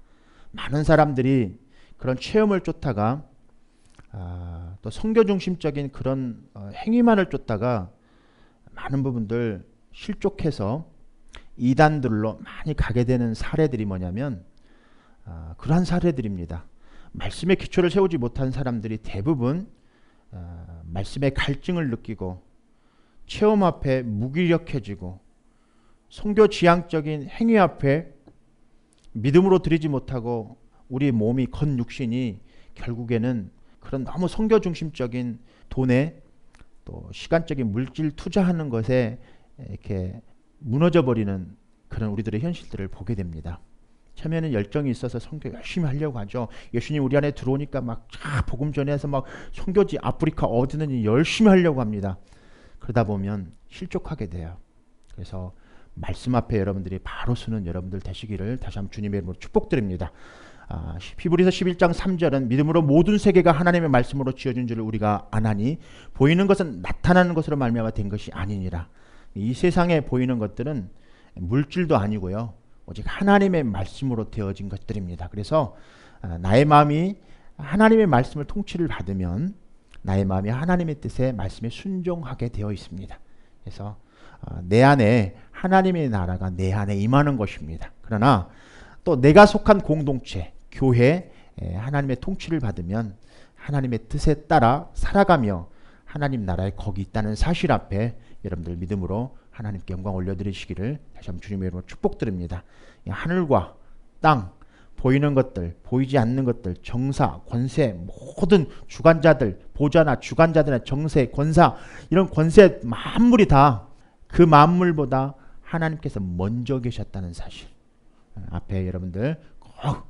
많은 사람들이 그런 체험을 쫓다가 또 선교 중심적인 그런 행위만을 쫓다가 많은 부분들 실족해서 이단들로 많이 가게 되는 사례들이 뭐냐면 그러한 사례들입니다. 말씀의 기초를 세우지 못한 사람들이 대부분 말씀의 갈증을 느끼고 체험 앞에 무기력해지고 선교 지향적인 행위 앞에 믿음으로 드리지 못하고 우리 몸이 겉육신이 결국에는 그런 너무 선교 중심적인 돈에 또 시간적인 물질 투자하는 것에 이렇게 무너져 버리는 그런 우리들의 현실들을 보게 됩니다. 처음에는 열정이 있어서 선교 열심히 하려고 하죠. 예수님 우리 안에 들어오니까 막 복음 전해서 막 선교지 아프리카 어디든지 열심히 하려고 합니다. 그러다 보면 실족하게 돼요. 그래서 말씀 앞에 여러분들이 바로 서는 여러분들 되시기를 다시 한번 주님의 이름으로 축복드립니다. 히브리서 11장 3절은 믿음으로 모든 세계가 하나님의 말씀으로 지어진 줄을 우리가 아나니 보이는 것은 나타나는 것으로 말미암아 된 것이 아니니라. 이 세상에 보이는 것들은 물질도 아니고요. 오직 하나님의 말씀으로 되어진 것들입니다. 그래서 나의 마음이 하나님의 말씀을 통치를 받으면 나의 마음이 하나님의 뜻에 말씀에 순종하게 되어 있습니다. 그래서 내 안에 하나님의 나라가 내 안에 임하는 것입니다. 그러나 또 내가 속한 공동체, 교회, 하나님의 통치를 받으면 하나님의 뜻에 따라 살아가며 하나님 나라에 거기 있다는 사실 앞에 여러분들 믿음으로 하나님께 영광 올려드리시기를 다시 한번 주님의 이름으로 축복드립니다. 하늘과 땅, 보이는 것들, 보이지 않는 것들, 정사, 권세, 모든 주관자들, 보좌나 주관자들의 정세, 권사, 이런 권세 만물이 다 그 만물보다 하나님께서 먼저 계셨다는 사실 앞에 여러분들 꼭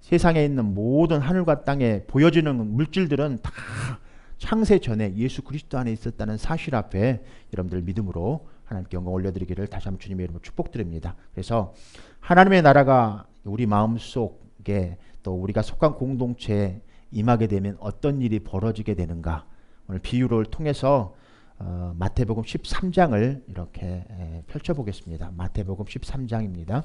세상에 있는 모든 하늘과 땅에 보여지는 물질들은 다 창세 전에 예수 그리스도 안에 있었다는 사실 앞에 여러분들 믿음으로 하나님께 영광 올려드리기를 다시 한번 주님의 이름으로 축복드립니다. 그래서 하나님의 나라가 우리 마음속에 또 우리가 속한 공동체에 임하게 되면 어떤 일이 벌어지게 되는가, 오늘 비유를 통해서 마태복음 13장을 이렇게 펼쳐보겠습니다. 마태복음 13장입니다.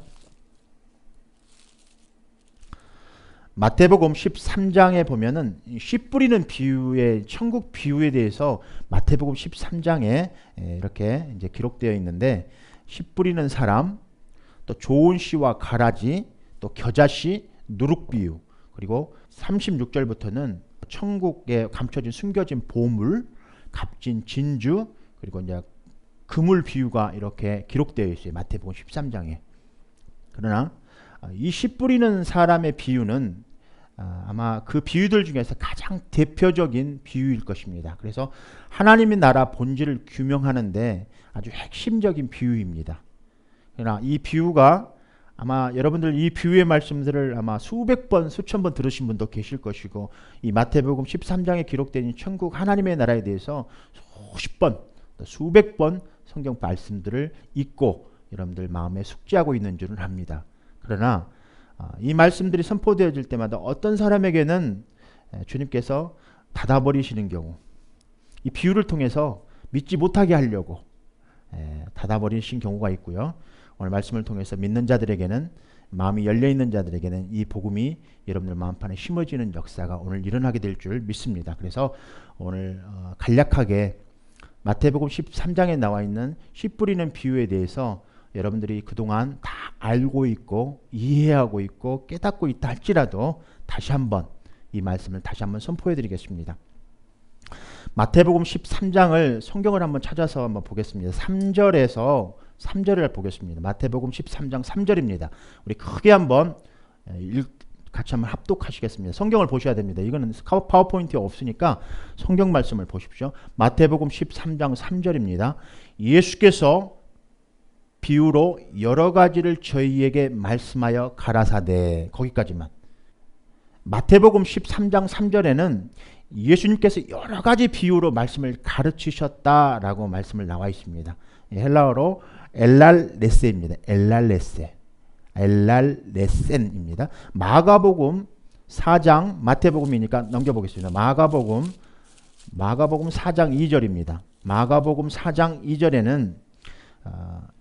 마태복음 13장에 보면은 씨 뿌리는 비유의 천국 비유에 대해서 마태복음 13장에 이렇게 이제 기록되어 있는데, 씨 뿌리는 사람, 또 좋은 씨와 가라지, 또 겨자씨, 누룩 비유, 그리고 36절부터는 천국에 감춰진 숨겨진 보물, 값진 진주, 그리고 이제 그물 비유가 이렇게 기록되어 있어요. 마태복음 13장에. 그러나 이 씨 뿌리는 사람의 비유는 아마 그 비유들 중에서 가장 대표적인 비유일 것입니다. 그래서 하나님의 나라 본질을 규명하는데 아주 핵심적인 비유입니다. 그러나 이 비유가 아마 여러분들 이 비유의 말씀들을 아마 수백 번, 수천 번 들으신 분도 계실 것이고, 이 마태복음 13장에 기록된 천국 하나님의 나라에 대해서 수십 번, 수백 번 성경 말씀들을 읽고 여러분들 마음에 숙지하고 있는 줄은 압니다. 그러나 이 말씀들이 선포되어질 때마다 어떤 사람에게는 주님께서 닫아버리시는 경우, 이 비유를 통해서 믿지 못하게 하려고 닫아버리신 경우가 있고요. 오늘 말씀을 통해서 믿는 자들에게는, 마음이 열려있는 자들에게는 이 복음이 여러분들 마음판에 심어지는 역사가 오늘 일어나게 될 줄 믿습니다. 그래서 오늘 간략하게 마태복음 13장에 나와 있는 씨 뿌리는 비유에 대해서 여러분들이 그동안 다 알고 있고 이해하고 있고 깨닫고 있다 할지라도 다시 한번 이 말씀을 다시 한번 선포해 드리겠습니다. 마태복음 13장을 성경을 한번 찾아서 한번 보겠습니다. 3절을 보겠습니다. 마태복음 13장 3절입니다. 우리 크게 한번 같이 한번 합독하시겠습니다. 성경을 보셔야 됩니다. 이거는 파워포인트가 없으니까 성경 말씀을 보십시오. 마태복음 13장 3절입니다. 예수께서 비유로 여러 가지를 저희에게 말씀하여 가라사대. 거기까지만. 마태복음 13장 3절에는 예수님께서 여러 가지 비유로 말씀을 가르치셨다라고 말씀을 나와 있습니다. 헬라어로 엘랄레세입니다. 엘랄레센입니다. 마가복음 4장, 마태복음이니까 넘겨보겠습니다. 마가복음 4장 2절입니다. 마가복음 4장 2절에는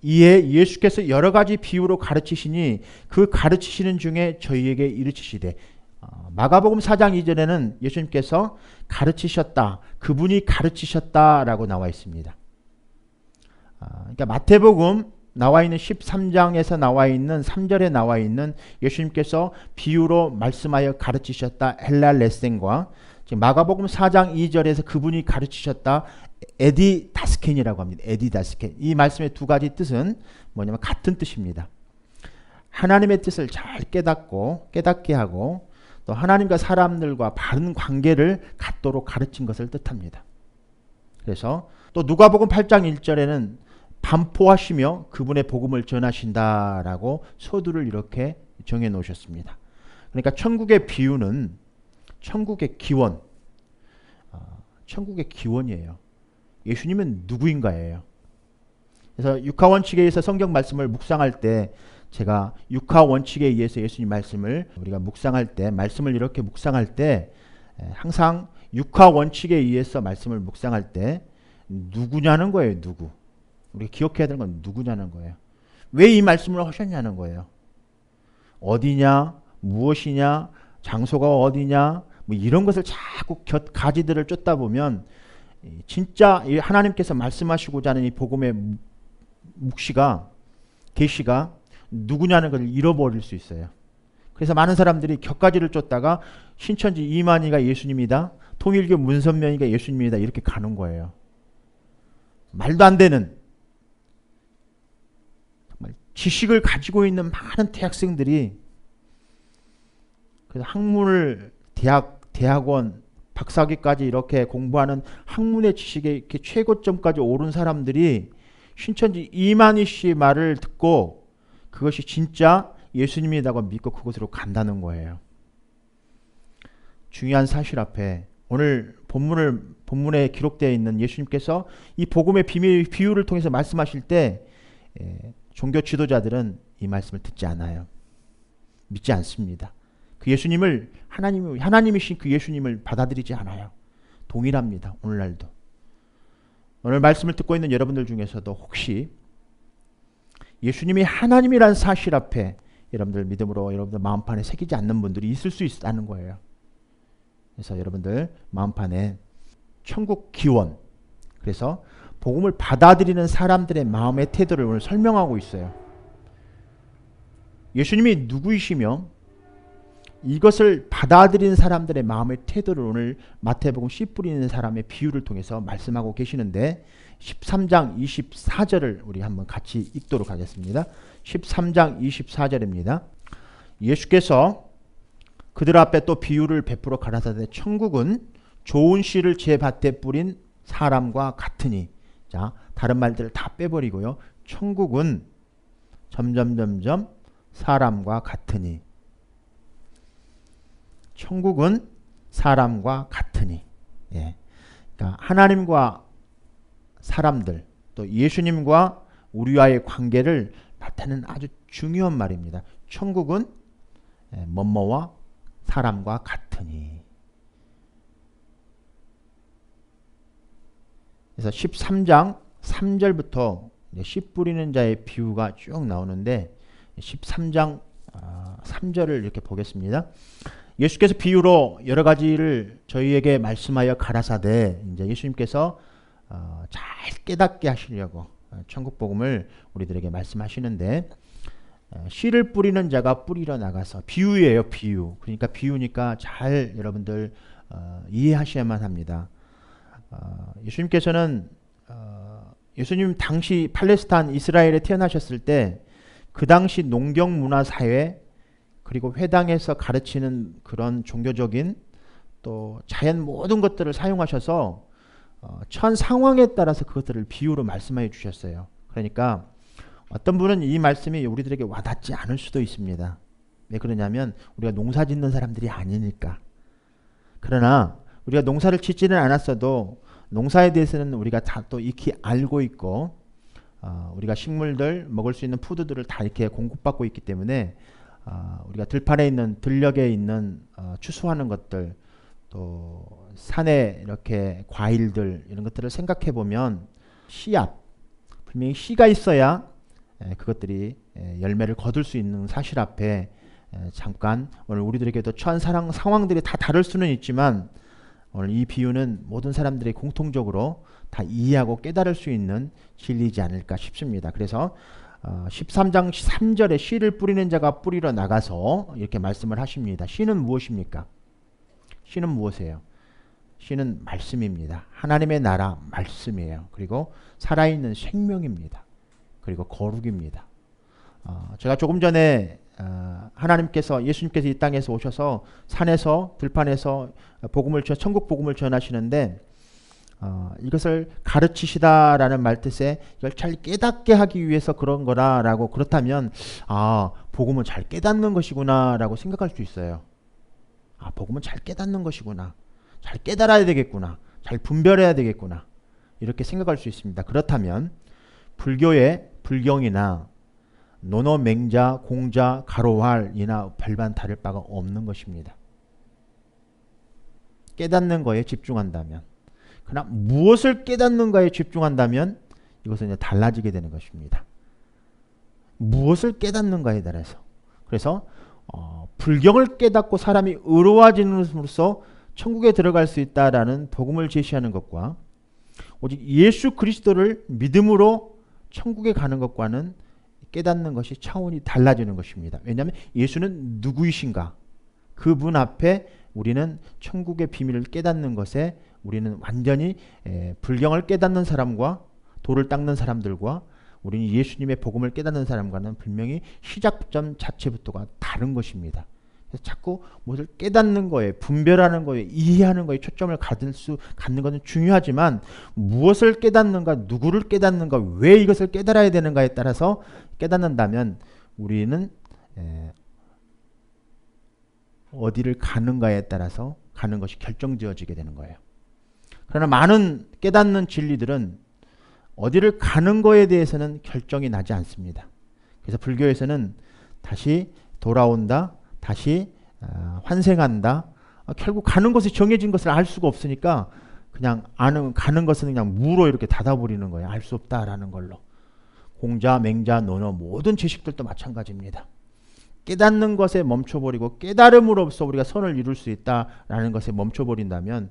이에 예수께서 여러 가지 비유로 가르치시니 그 가르치시는 중에 저희에게 이르치시되. 마가복음 4장 2절에는 예수님께서 가르치셨다, 그분이 가르치셨다라고 나와 있습니다. 그러니까 마태복음 나와 있는 13장에서 나와 있는 3절에 나와 있는 예수님께서 비유로 말씀하여 가르치셨다 헬랄레센과 지금 마가복음 4장 2절에서 그분이 가르치셨다 에디다스켄이라고 합니다. 에디다스켄. 이 말씀의 두 가지 뜻은 뭐냐면 같은 뜻입니다. 하나님의 뜻을 잘 깨닫게 하고 또 하나님과 사람들과 바른 관계를 갖도록 가르친 것을 뜻합니다. 그래서 또 누가복음 8장 1절에는 반포하시며 그분의 복음을 전하신다라고 서두를 이렇게 정해 놓으셨습니다. 그러니까 천국의 비유는 천국의 기원, 천국의 기원이에요. 예수님은 누구인가예요. 그래서 육하원칙에 의해서 성경 말씀을 묵상할 때 제가 육하원칙에 의해서 예수님 말씀을 우리가 묵상할 때 말씀을 이렇게 묵상할 때 항상 육하원칙에 의해서 말씀을 묵상할 때 누구냐는 거예요. 누구. 우리가 기억해야 되는 건 누구냐는 거예요. 왜 이 말씀을 하셨냐는 거예요. 어디냐, 무엇이냐, 장소가 어디냐, 뭐 이런 것을 자꾸 가지들을 쫓다 보면 진짜 하나님께서 말씀하시고자 하는 이 복음의 묵시가, 계시가 누구냐는 걸 잃어버릴 수 있어요. 그래서 많은 사람들이 격가지를 쫓다가 신천지 이만희가 예수님이다, 통일교 문선명이가 예수님이다 이렇게 가는 거예요. 말도 안 되는 정말 지식을 가지고 있는 많은 대학생들이 그래서 학문을 대학원 박사학위까지 이렇게 공부하는 학문의 지식의 이렇게 최고점까지 오른 사람들이 신천지 이만희 씨 말을 듣고 그것이 진짜 예수님이라고 믿고 그곳으로 간다는 거예요. 중요한 사실 앞에 오늘 본문에 기록되어 있는 예수님께서 이 복음의 비유를 통해서 말씀하실 때 종교 지도자들은 이 말씀을 듣지 않아요. 믿지 않습니다. 그 예수님을 하나님이신 그 예수님을 받아들이지 않아요. 동일합니다. 오늘날도. 오늘 말씀을 듣고 있는 여러분들 중에서도 혹시 예수님이 하나님이란 사실 앞에 여러분들 믿음으로 여러분들 마음판에 새기지 않는 분들이 있을 수 있다는 거예요. 그래서 여러분들 마음판에 천국 기원, 그래서 복음을 받아들이는 사람들의 마음의 태도를 오늘 설명하고 있어요. 예수님이 누구이시며 이것을 받아들이는 사람들의 마음의 태도를 오늘 마태복음 씨 뿌리는 사람의 비유를 통해서 말씀하고 계시는데 13장 24절을 우리 한번 같이 읽도록 하겠습니다. 13장 24절입니다. 예수께서 그들 앞에 또 비유를 베풀어 가라사대 천국은 좋은 씨를 제 밭에 뿌린 사람과 같으니. 자, 다른 말들을 다 빼버리고요. 천국은 점점점점 사람과 같으니. 천국은 사람과 같으니. 예. 그러니까 하나님과 사람들, 또 예수님과 우리와의 관계를 나타내는 아주 중요한 말입니다. 천국은 뭐뭐와 사람과 같으니. 그래서 13장 3절부터 씨 뿌리는 자의 비유가 쭉 나오는데 13장 3절을 이렇게 보겠습니다. 예수께서 비유로 여러 가지를 저희에게 말씀하여 가라사대, 이제 예수님께서 잘 깨닫게 하시려고 천국 복음을 우리들에게 말씀하시는데 씨를 뿌리는 자가 뿌리러 나가서 비유예요. 비유. 그러니까 비유니까 잘 여러분들 이해하셔야만 합니다. 예수님께서는 예수님 당시 팔레스타인 이스라엘에 태어나셨을 때 그 당시 농경 문화 사회 그리고 회당에서 가르치는 그런 종교적인 또 자연 모든 것들을 사용하셔서 처한 상황에 따라서 그것들을 비유로 말씀해 주셨어요. 그러니까 어떤 분은 이 말씀이 우리들에게 와닿지 않을 수도 있습니다. 왜 그러냐면 우리가 농사 짓는 사람들이 아니니까. 그러나 우리가 농사를 짓지는 않았어도 농사에 대해서는 우리가 다 또 익히 알고 있고 우리가 식물들 먹을 수 있는 푸드들을 다 이렇게 공급받고 있기 때문에 우리가 들판에 있는 들녘에 있는 추수하는 것들 또 산에 이렇게 과일들 이런 것들을 생각해 보면 씨앗 분명히 씨가 있어야 그것들이 열매를 거둘 수 있는 사실 앞에 잠깐 오늘 우리들에게도 처한 상황들이 다 다를 수는 있지만 오늘 이 비유는 모든 사람들이 공통적으로 다 이해하고 깨달을 수 있는 진리이지 않을까 싶습니다. 그래서 13장 3절에 씨를 뿌리는 자가 뿌리러 나가서 이렇게 말씀을 하십니다. 씨는 무엇입니까? 씨는 무엇이에요? 씨는 말씀입니다. 하나님의 나라 말씀이에요. 그리고 살아있는 생명입니다. 그리고 거룩입니다. 제가 조금 전에 하나님께서 예수님께서 이 땅에서 오셔서 산에서 들판에서 천국 복음을 전하시는데 이것을 가르치시다라는 말뜻에 이걸 잘 깨닫게 하기 위해서 그런 거라라고 그렇다면 복음은 잘 깨닫는 것이구나라고 생각할 수 있어요. 복음은 잘 깨닫는 것이구나. 잘 깨달아야 되겠구나. 잘 분별해야 되겠구나. 이렇게 생각할 수 있습니다. 그렇다면 불교의 불경이나 논어, 맹자, 공자, 가로활이나 별반 다를 바가 없는 것입니다. 깨닫는 거에 집중한다면 그러나 무엇을 깨닫는가에 집중한다면 이것은 이제 달라지게 되는 것입니다. 무엇을 깨닫는가에 따라서 그래서 불경을 깨닫고 사람이 의로워짐으로써 천국에 들어갈 수 있다라는 복음을 제시하는 것과 오직 예수 그리스도를 믿음으로 천국에 가는 것과는 깨닫는 것이 차원이 달라지는 것입니다. 왜냐하면 예수는 누구이신가? 그분 앞에 우리는 천국의 비밀을 깨닫는 것에 우리는 완전히 불경을 깨닫는 사람과 돌을 닦는 사람들과 우리는 예수님의 복음을 깨닫는 사람과는 분명히 시작점 자체부터가 다른 것입니다. 그래서 자꾸 무엇을 깨닫는 거에 분별하는 거에 이해하는 거에 초점을 갖는 것은 중요하지만 무엇을 깨닫는가 누구를 깨닫는가 왜 이것을 깨달아야 되는가에 따라서 깨닫는다면 우리는 어디를 가는가에 따라서 가는 것이 결정지어지게 되는 거예요. 그러나 많은 깨닫는 진리들은 어디를 가는 거에 대해서는 결정이 나지 않습니다. 그래서 불교에서는 다시 돌아온다, 다시 환생한다. 결국 가는 것이 정해진 것을 알 수가 없으니까 그냥 가는 것은 그냥 무로 이렇게 닫아버리는 거예요. 알 수 없다라는 걸로. 공자, 맹자, 논어 모든 지식들도 마찬가지입니다. 깨닫는 것에 멈춰버리고 깨달음으로써 우리가 선을 이룰 수 있다라는 것에 멈춰버린다면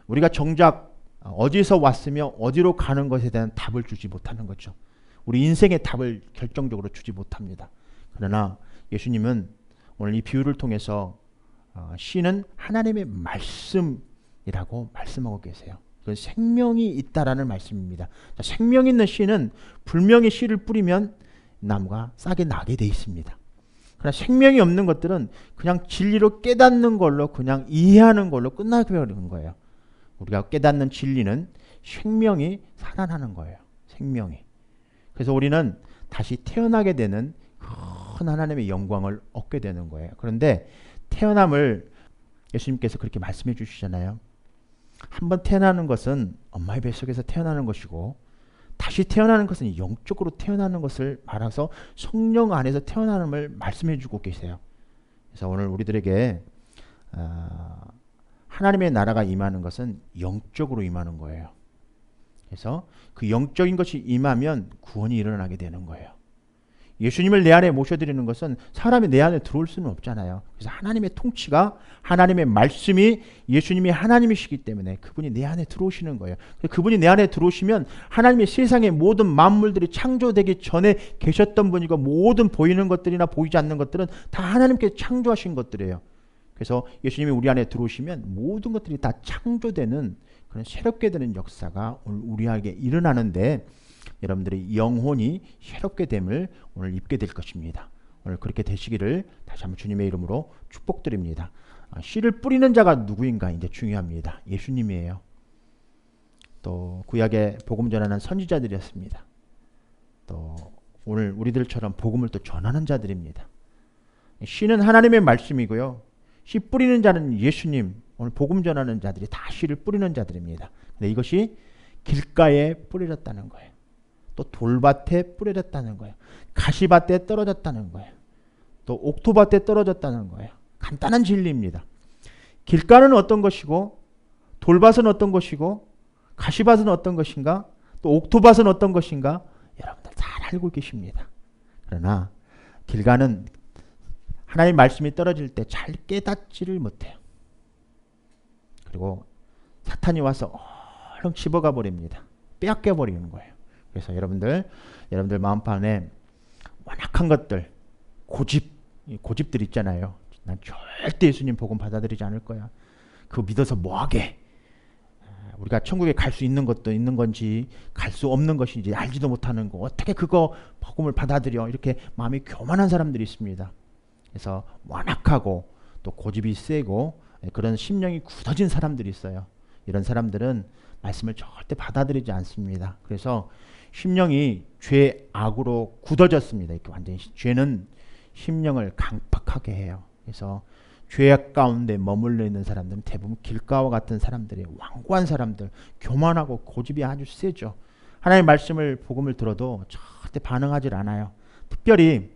우리가 정작 어디서 왔으며 어디로 가는 것에 대한 답을 주지 못하는 거죠. 우리 인생의 답을 결정적으로 주지 못합니다. 그러나 예수님은 오늘 이 비유를 통해서 씨는 하나님의 말씀이라고 말씀하고 계세요. 그건 생명이 있다라는 말씀입니다. 생명 있는 씨는 분명히 씨를 뿌리면 나무가 싹이 나게 돼 있습니다. 그러나 생명이 없는 것들은 그냥 진리로 깨닫는 걸로 그냥 이해하는 걸로 끝나버리는 거예요. 우리가 깨닫는 진리는 생명이 살아나는 거예요. 생명이. 그래서 우리는 다시 태어나게 되는 큰 하나님의 영광을 얻게 되는 거예요. 그런데 태어남을 예수님께서 그렇게 말씀해 주시잖아요. 한번 태어나는 것은 엄마의 뱃속에서 태어나는 것이고 다시 태어나는 것은 영적으로 태어나는 것을 말해서 성령 안에서 태어나는을 말씀해 주고 계세요. 그래서 오늘 우리들에게 하나님의 나라가 임하는 것은 영적으로 임하는 거예요. 그래서 그 영적인 것이 임하면 구원이 일어나게 되는 거예요. 예수님을 내 안에 모셔드리는 것은 사람이 내 안에 들어올 수는 없잖아요. 그래서 하나님의 통치가, 하나님의 말씀이, 예수님이 하나님이시기 때문에 그분이 내 안에 들어오시는 거예요. 그분이 내 안에 들어오시면 하나님의 세상의 모든 만물들이 창조되기 전에 계셨던 분이고, 모든 보이는 것들이나 보이지 않는 것들은 다 하나님께 창조하신 것들이에요. 그래서 예수님이 우리 안에 들어오시면 모든 것들이 다 창조되는 그런 새롭게 되는 역사가 오늘 우리에게 일어나는데, 여러분들의 영혼이 새롭게 됨을 오늘 입게 될 것입니다. 오늘 그렇게 되시기를 다시 한번 주님의 이름으로 축복드립니다. 씨를 뿌리는 자가 누구인가 이제 중요합니다. 예수님이에요. 또 구약의 복음 전하는 선지자들이었습니다. 또 오늘 우리들처럼 복음을 또 전하는 자들입니다. 씨는 하나님의 말씀이고요. 씨 뿌리는 자는 예수님, 오늘 복음 전하는 자들이 다 씨를 뿌리는 자들입니다. 근데 이것이 길가에 뿌려졌다는 거예요. 또 돌밭에 뿌려졌다는 거예요. 가시밭에 떨어졌다는 거예요. 또 옥토밭에 떨어졌다는 거예요. 간단한 진리입니다. 길가는 어떤 것이고, 돌밭은 어떤 것이고, 가시밭은 어떤 것인가, 또 옥토밭은 어떤 것인가, 여러분들 잘 알고 계십니다. 그러나 길가는 하나님의 말씀이 떨어질 때 잘 깨닫지를 못해요. 그리고 사탄이 와서 얼른 집어가 버립니다. 빼앗겨 버리는 거예요. 그래서 여러분들 마음판에 완악한 것들, 고집들 있잖아요. 난 절대 예수님 복음 받아들이지 않을 거야. 그거 믿어서 뭐하게. 우리가 천국에 갈 수 있는 것도 있는 건지 갈 수 없는 것인지 알지도 못하는 거, 어떻게 그거 복음을 받아들여. 이렇게 마음이 교만한 사람들이 있습니다. 그래서 완악하고 또 고집이 세고 그런 심령이 굳어진 사람들이 있어요. 이런 사람들은 말씀을 절대 받아들이지 않습니다. 그래서 심령이 죄 악으로 굳어졌습니다. 이렇게 완전히 죄는 심령을 강팍하게 해요. 그래서 죄악 가운데 머물러 있는 사람들은 대부분 길가와 같은 사람들이, 완고한 사람들, 교만하고 고집이 아주 세죠. 하나님의 말씀을 복음을 들어도 절대 반응하지 않아요. 특별히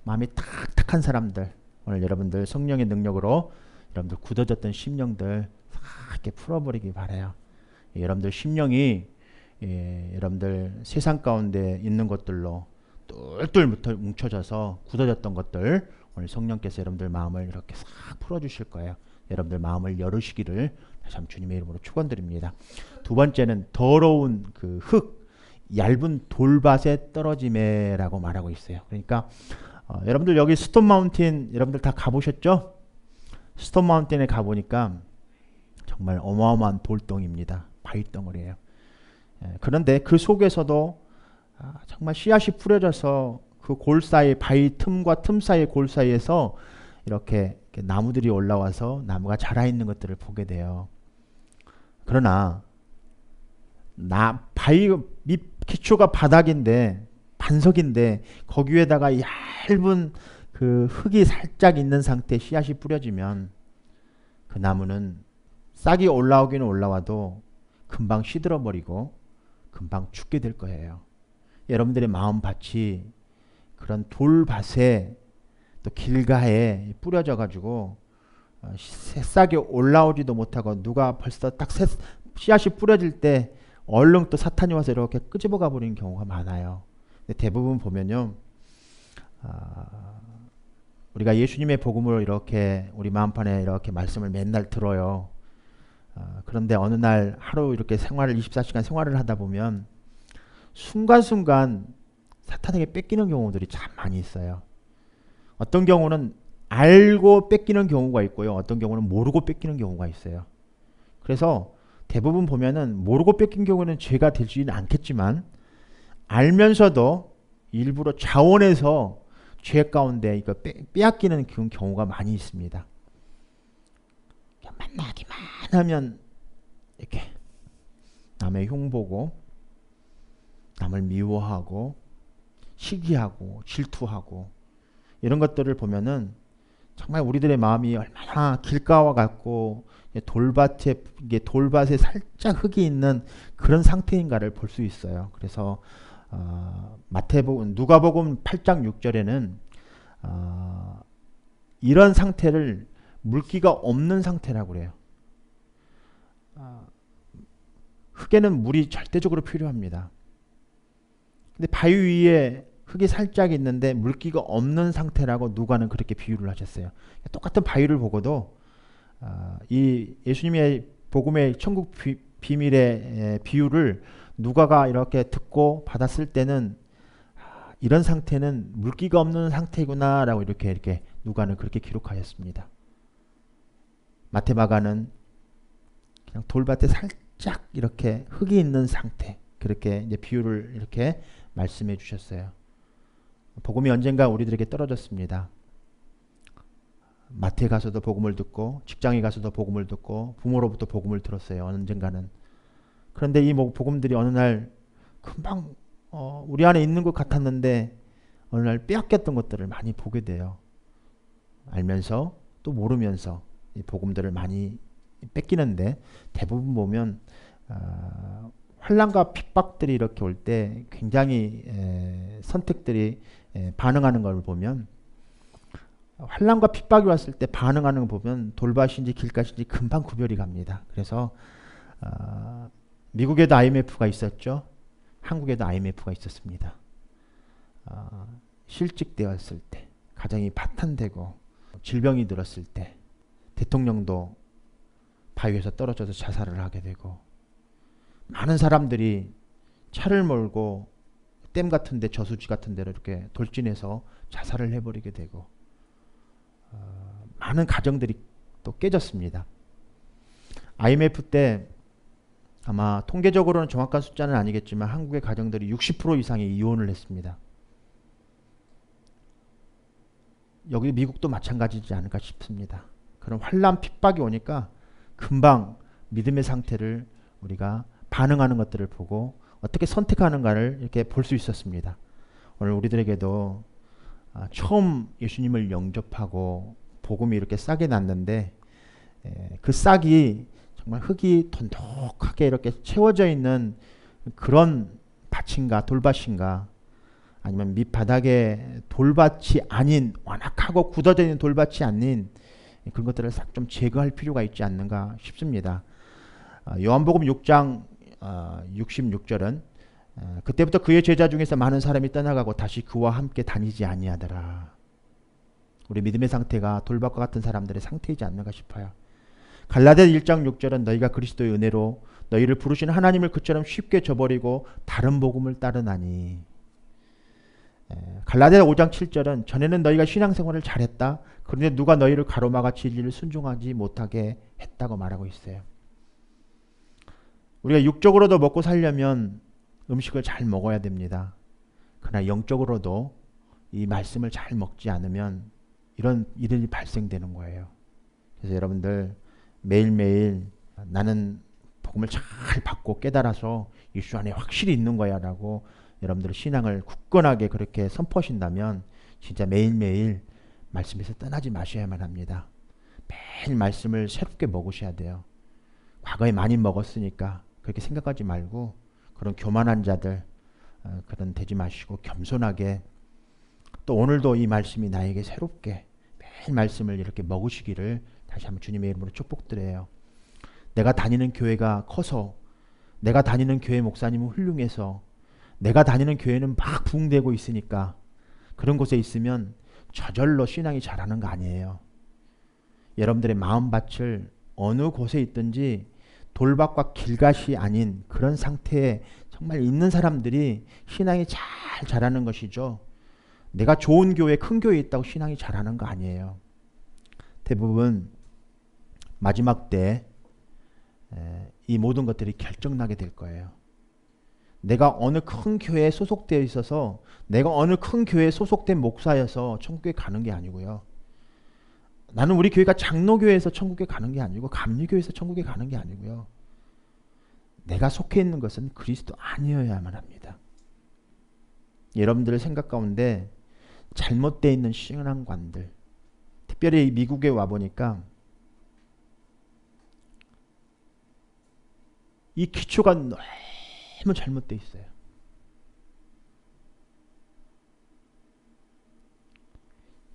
마음이 탁탁한 사람들, 오늘 여러분들 성령의 능력으로 여러분들 굳어졌던 심령들 이렇게 풀어버리기 바라요. 여러분들 심령이 여러분들 세상 가운데 있는 것들로 똘똘 뭉쳐져서 굳어졌던 것들, 오늘 성령께서 여러분들 마음을 이렇게 싹 풀어주실 거예요. 여러분들 마음을 열으시기를 다시 한번 주님의 이름으로 축원드립니다. 두 번째는 더러운 그 흙, 얇은 돌밭에 떨어짐에라고 말하고 있어요. 그러니까 여러분들 여기 스톤 마운틴 여러분들 다 가보셨죠? 스톤 마운틴에 가보니까 정말 어마어마한 돌덩이입니다. 바위덩어리예요. 그런데 그 속에서도 정말 씨앗이 뿌려져서 그 골 사이, 바위 틈과 틈 사이의 골 사이에서 이렇게 나무들이 올라와서 나무가 자라 있는 것들을 보게 돼요. 그러나 바위 밑 기초가 바닥인데, 반석인데 거기 위에다가 얇은 그 흙이 살짝 있는 상태에 씨앗이 뿌려지면 그 나무는 싹이 올라오기는 올라와도 금방 시들어 버리고 금방 죽게 될 거예요. 여러분들의 마음밭이 그런 돌밭에 또 길가에 뿌려져 가지고 새싹이 올라오지도 못하고, 누가 벌써 딱 씨앗이 뿌려질 때 얼른 또 사탄이 와서 이렇게 끄집어 가 버리는 경우가 많아요. 근데 대부분 보면요, 우리가 예수님의 복음을 이렇게 우리 마음판에 이렇게 말씀을 맨날 들어요. 그런데 어느 날 하루 이렇게 24시간 생활을 하다 보면 순간순간 사탄에게 뺏기는 경우들이 참 많이 있어요. 어떤 경우는 알고 뺏기는 경우가 있고요. 어떤 경우는 모르고 뺏기는 경우가 있어요. 그래서 대부분 보면은 모르고 뺏긴 경우는 죄가 되지는 않겠지만, 알면서도 일부러 자원해서 죄 가운데 이거 빼앗기는 그런 경우가 많이 있습니다. 만나기만 하면 이렇게 남의 흉보고, 남을 미워하고, 시기하고, 질투하고, 이런 것들을 보면은 정말 우리들의 마음이 얼마나 길가와 같고 돌밭에 살짝 흙이 있는 그런 상태인가를 볼 수 있어요. 그래서 누가복음 8장 6절에는 이런 상태를 물기가 없는 상태라고 그래요. 흙에는 물이 절대적으로 필요합니다. 근데 바위 위에 흙이 살짝 있는데 물기가 없는 상태라고 누가는 그렇게 비유를 하셨어요. 똑같은 바위를 보고도 이 예수님의 복음의 천국 비밀의 비유를 누가가 이렇게 듣고 받았을 때는 이런 상태는 물기가 없는 상태구나라고 이렇게 누가는 그렇게 기록하였습니다. 마테마가는 그냥 돌밭에 살짝 이렇게 흙이 있는 상태, 그렇게 이제 비유를 이렇게 말씀해 주셨어요. 복음이 언젠가 우리들에게 떨어졌습니다. 마트에 가서도 복음을 듣고 직장에 가서도 복음을 듣고 부모로부터 복음을 들었어요. 언젠가는. 그런데 이 복음들이 어느 날 금방 우리 안에 있는 것 같았는데 어느 날 빼앗겼던 것들을 많이 보게 돼요. 알면서 또 모르면서 이 복음들을 많이 뺏기는데 대부분 보면 환난과 핍박들이 이렇게 올 때 굉장히 선택들이 반응하는 걸 보면 환난과 핍박이 왔을 때 반응하는 거 보면 돌밭인지 길가인지 금방 구별이 갑니다. 그래서 미국에도 IMF가 있었죠. 한국에도 IMF가 있었습니다. 실직되었을 때, 가정이 파탄되고 질병이 들었을 때 대통령도 바위에서 떨어져서 자살을 하게 되고 많은 사람들이 차를 몰고 댐 같은 데 저수지 같은 데로 이렇게 돌진해서 자살을 해버리게 되고 많은 가정들이 또 깨졌습니다. IMF 때 아마 통계적으로는 정확한 숫자는 아니겠지만 한국의 가정들이 60% 이상이 이혼을 했습니다. 여기 미국도 마찬가지지 않을까 싶습니다. 그런 환난 핍박이 오니까 금방 믿음의 상태를 우리가 반응하는 것들을 보고 어떻게 선택하는가를 이렇게 볼 수 있었습니다. 오늘 우리들에게도 처음 예수님을 영접하고 복음이 이렇게 싹이 났는데 그 싹이 정말 흙이 돈독하게 이렇게 채워져 있는 그런 밭인가 돌밭인가, 아니면 밑바닥에 돌밭이 아닌 완악하고 굳어져 있는 돌밭이 아닌 그런 것들을 싹 좀 제거할 필요가 있지 않는가 싶습니다. 요한복음 6장 66절은 그때부터 그의 제자 중에서 많은 사람이 떠나가고 다시 그와 함께 다니지 아니하더라. 우리 믿음의 상태가 돌밭과 같은 사람들의 상태이지 않는가 싶어요. 갈라디아 1장 6절은 너희가 그리스도의 은혜로 너희를 부르신 하나님을 그처럼 쉽게 저버리고 다른 복음을 따르나니. 갈라디아 5장 7절은 전에는 너희가 신앙생활을 잘했다. 그런데 누가 너희를 가로막아 진리를 순종하지 못하게 했다고 말하고 있어요. 우리가 육적으로도 먹고 살려면 음식을 잘 먹어야 됩니다. 그러나 영적으로도 이 말씀을 잘 먹지 않으면 이런 일이 발생되는 거예요. 그래서 여러분들 매일매일 나는 복음을 잘 받고 깨달아서 예수 안에 확실히 있는 거야 라고 여러분들 신앙을 굳건하게 그렇게 선포하신다면 진짜 매일매일 말씀에서 떠나지 마셔야만 합니다. 매일 말씀을 새롭게 먹으셔야 돼요. 과거에 많이 먹었으니까 그렇게 생각하지 말고 그런 교만한 자들 그런 되지 마시고 겸손하게 또 오늘도 이 말씀이 나에게 새롭게 매일 말씀을 이렇게 먹으시기를 다시 한번 주님의 이름으로 축복드려요. 내가 다니는 교회가 커서, 내가 다니는 교회 목사님은 훌륭해서, 내가 다니는 교회는 막 부흥되고 있으니까 그런 곳에 있으면 저절로 신앙이 자라는 거 아니에요. 여러분들의 마음밭을 어느 곳에 있든지 돌밭과 길밭이 아닌 그런 상태에 정말 있는 사람들이 신앙이 잘 자라는 것이죠. 내가 좋은 교회, 큰 교회에 있다고 신앙이 자라는 거 아니에요. 대부분 마지막 때 이 모든 것들이 결정나게 될 거예요. 내가 어느 큰 교회에 소속되어 있어서, 내가 어느 큰 교회에 소속된 목사여서 천국에 가는 게 아니고요. 나는 우리 교회가 장로교회에서 천국에 가는 게 아니고 감리교회에서 천국에 가는 게 아니고요. 내가 속해 있는 것은 그리스도 아니어야만 합니다. 여러분들의 생각 가운데 잘못되어 있는 신앙관들, 특별히 미국에 와보니까 이 기초가 너무 잘못되어 있어요.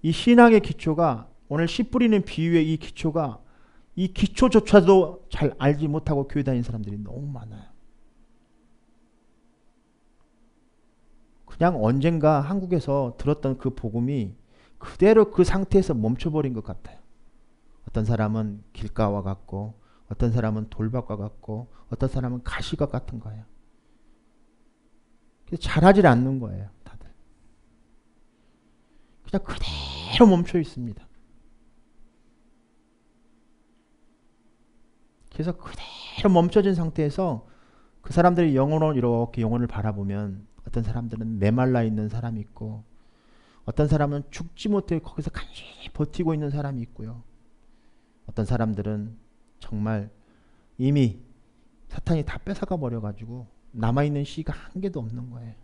이 신앙의 기초가, 오늘 씨 뿌리는 비유의 이 기초가, 이 기초조차도 잘 알지 못하고 교회 다니는 사람들이 너무 많아요. 그냥 언젠가 한국에서 들었던 그 복음이 그대로 그 상태에서 멈춰버린 것 같아요. 어떤 사람은 길가와 같고 어떤 사람은 돌밭과 같고 어떤 사람은 가시과 같은 거예요. 자라질 않는 거예요. 다들. 그냥 그대로 멈춰 있습니다. 그래서 그대로 멈춰진 상태에서 그 사람들이 영혼을 이렇게 영혼을 바라보면 어떤 사람들은 메말라 있는 사람이 있고 어떤 사람은 죽지 못해 거기서 간신히 버티고 있는 사람이 있고요. 어떤 사람들은 정말 이미 사탄이 다 뺏어가 버려가지고 남아있는 씨가 한 개도 없는 거예요.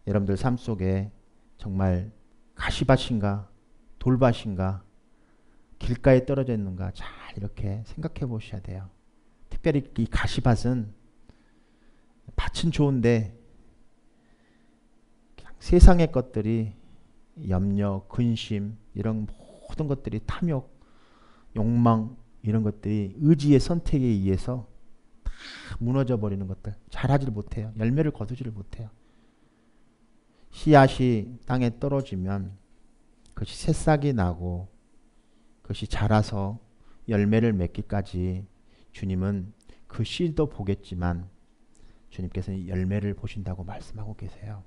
여러분들 삶 속에 정말 가시밭인가 돌밭인가 길가에 떨어져 있는가 잘 이렇게 생각해 보셔야 돼요. 특별히 이 가시밭은 밭은 좋은데 세상의 것들이 염려, 근심 이런 모든 것들이 탐욕, 욕망 이런 것들이 의지의 선택에 의해서 다 무너져 버리는 것들 자라질 못해요. 열매를 거두지를 못해요. 씨앗이 땅에 떨어지면 그것이 새싹이 나고 그것이 자라서 열매를 맺기까지 주님은 그 씨도 보겠지만 주님께서는 열매를 보신다고 말씀하고 계세요.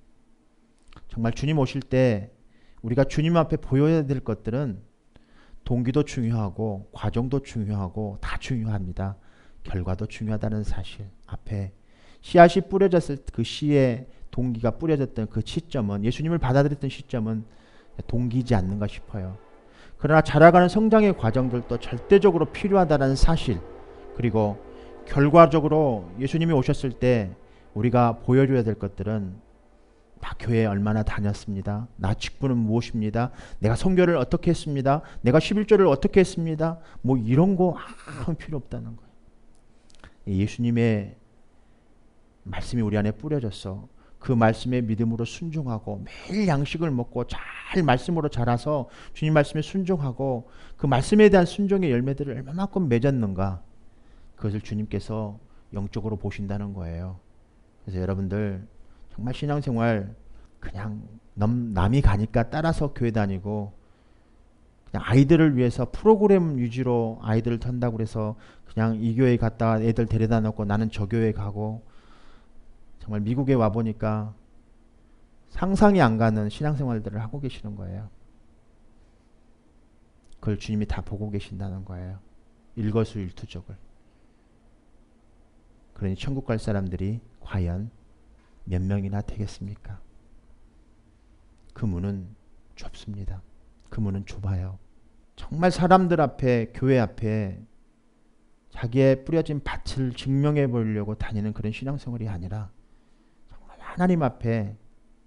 정말 주님 오실 때 우리가 주님 앞에 보여야 될 것들은 동기도 중요하고 과정도 중요하고 다 중요합니다. 결과도 중요하다는 사실 앞에 씨앗이 뿌려졌을 그 씨의 동기가 뿌려졌던 그 시점은 예수님을 받아들였던 시점은 동기지 않는가 싶어요. 그러나 자라가는 성장의 과정들도 절대적으로 필요하다는 사실 그리고 결과적으로 예수님이 오셨을 때 우리가 보여줘야 될 것들은 나 교회에 얼마나 다녔습니다. 나 직분은 무엇입니다. 내가 선교를 어떻게 했습니다. 내가 11조를 어떻게 했습니다. 뭐 이런 거 아무 필요 없다는 거예요. 예수님의 말씀이 우리 안에 뿌려져서 그 말씀에 믿음으로 순종하고 매일 양식을 먹고 잘 말씀으로 자라서 주님 말씀에 순종하고 그 말씀에 대한 순종의 열매들을 얼마만큼 맺었는가 그것을 주님께서 영적으로 보신다는 거예요. 그래서 여러분들 정말 신앙생활 그냥 남이 가니까 따라서 교회 다니고 그냥 아이들을 위해서 프로그램 위주로 아이들을 탄다고 해서 그냥 이 교회에 갔다가 애들 데려다 놓고 나는 저 교회에 가고 정말 미국에 와보니까 상상이 안 가는 신앙생활들을 하고 계시는 거예요. 그걸 주님이 다 보고 계신다는 거예요. 일거수일투족을. 그러니 천국 갈 사람들이 과연 몇 명이나 되겠습니까? 그 문은 좁습니다. 그 문은 좁아요. 정말 사람들 앞에 교회 앞에 자기의 뿌려진 밭을 증명해 보려고 다니는 그런 신앙생활이 아니라 정말 하나님 앞에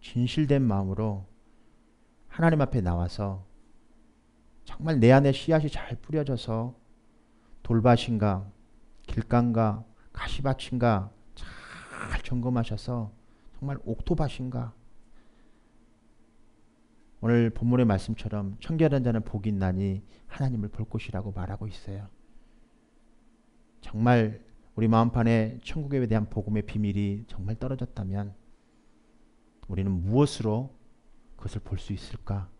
진실된 마음으로 하나님 앞에 나와서 정말 내 안에 씨앗이 잘 뿌려져서 돌밭인가 길가인가 가시밭인가 잘 점검하셔서 정말 옥토밭인가 오늘 본문의 말씀처럼 청결한 자는 복이 있나니 하나님을 볼 것이라고 말하고 있어요. 정말 우리 마음판에 천국에 대한 복음의 비밀이 정말 떨어졌다면 우리는 무엇으로 그것을 볼 수 있을까?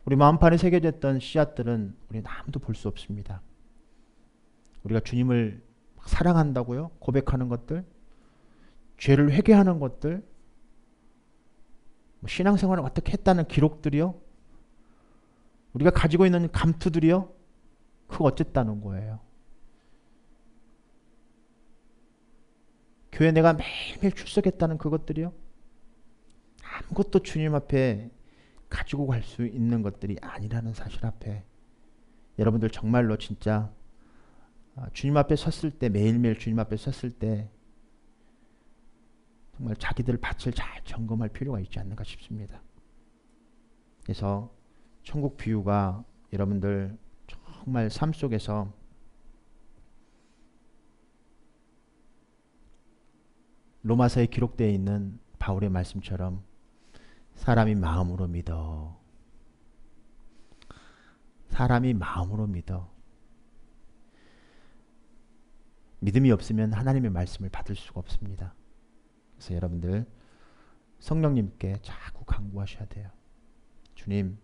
우리 마음판에 새겨졌던 씨앗들은 우리는 아무도 볼 수 없습니다. 우리가 주님을 사랑한다고요? 고백하는 것들, 죄를 회개하는 것들, 신앙생활을 어떻게 했다는 기록들이요? 우리가 가지고 있는 감투들이요? 그거 어쨌다는 거예요. 교회 내가 매일매일 출석했다는 그것들이요? 아무것도 주님 앞에 가지고 갈 수 있는 것들이 아니라는 사실 앞에 여러분들 정말로 진짜 주님 앞에 섰을 때 매일매일 주님 앞에 섰을 때 정말 자기들 밭을 잘 점검할 필요가 있지 않는가 싶습니다. 그래서 천국 비유가 여러분들 정말 삶 속에서 로마서에 기록되어 있는 바울의 말씀처럼 사람이 마음으로 믿어. 사람이 마음으로 믿어. 믿음이 없으면 하나님의 말씀을 받을 수가 없습니다. 그래서 여러분들 성령님께 자꾸 간구하셔야 돼요. 주님,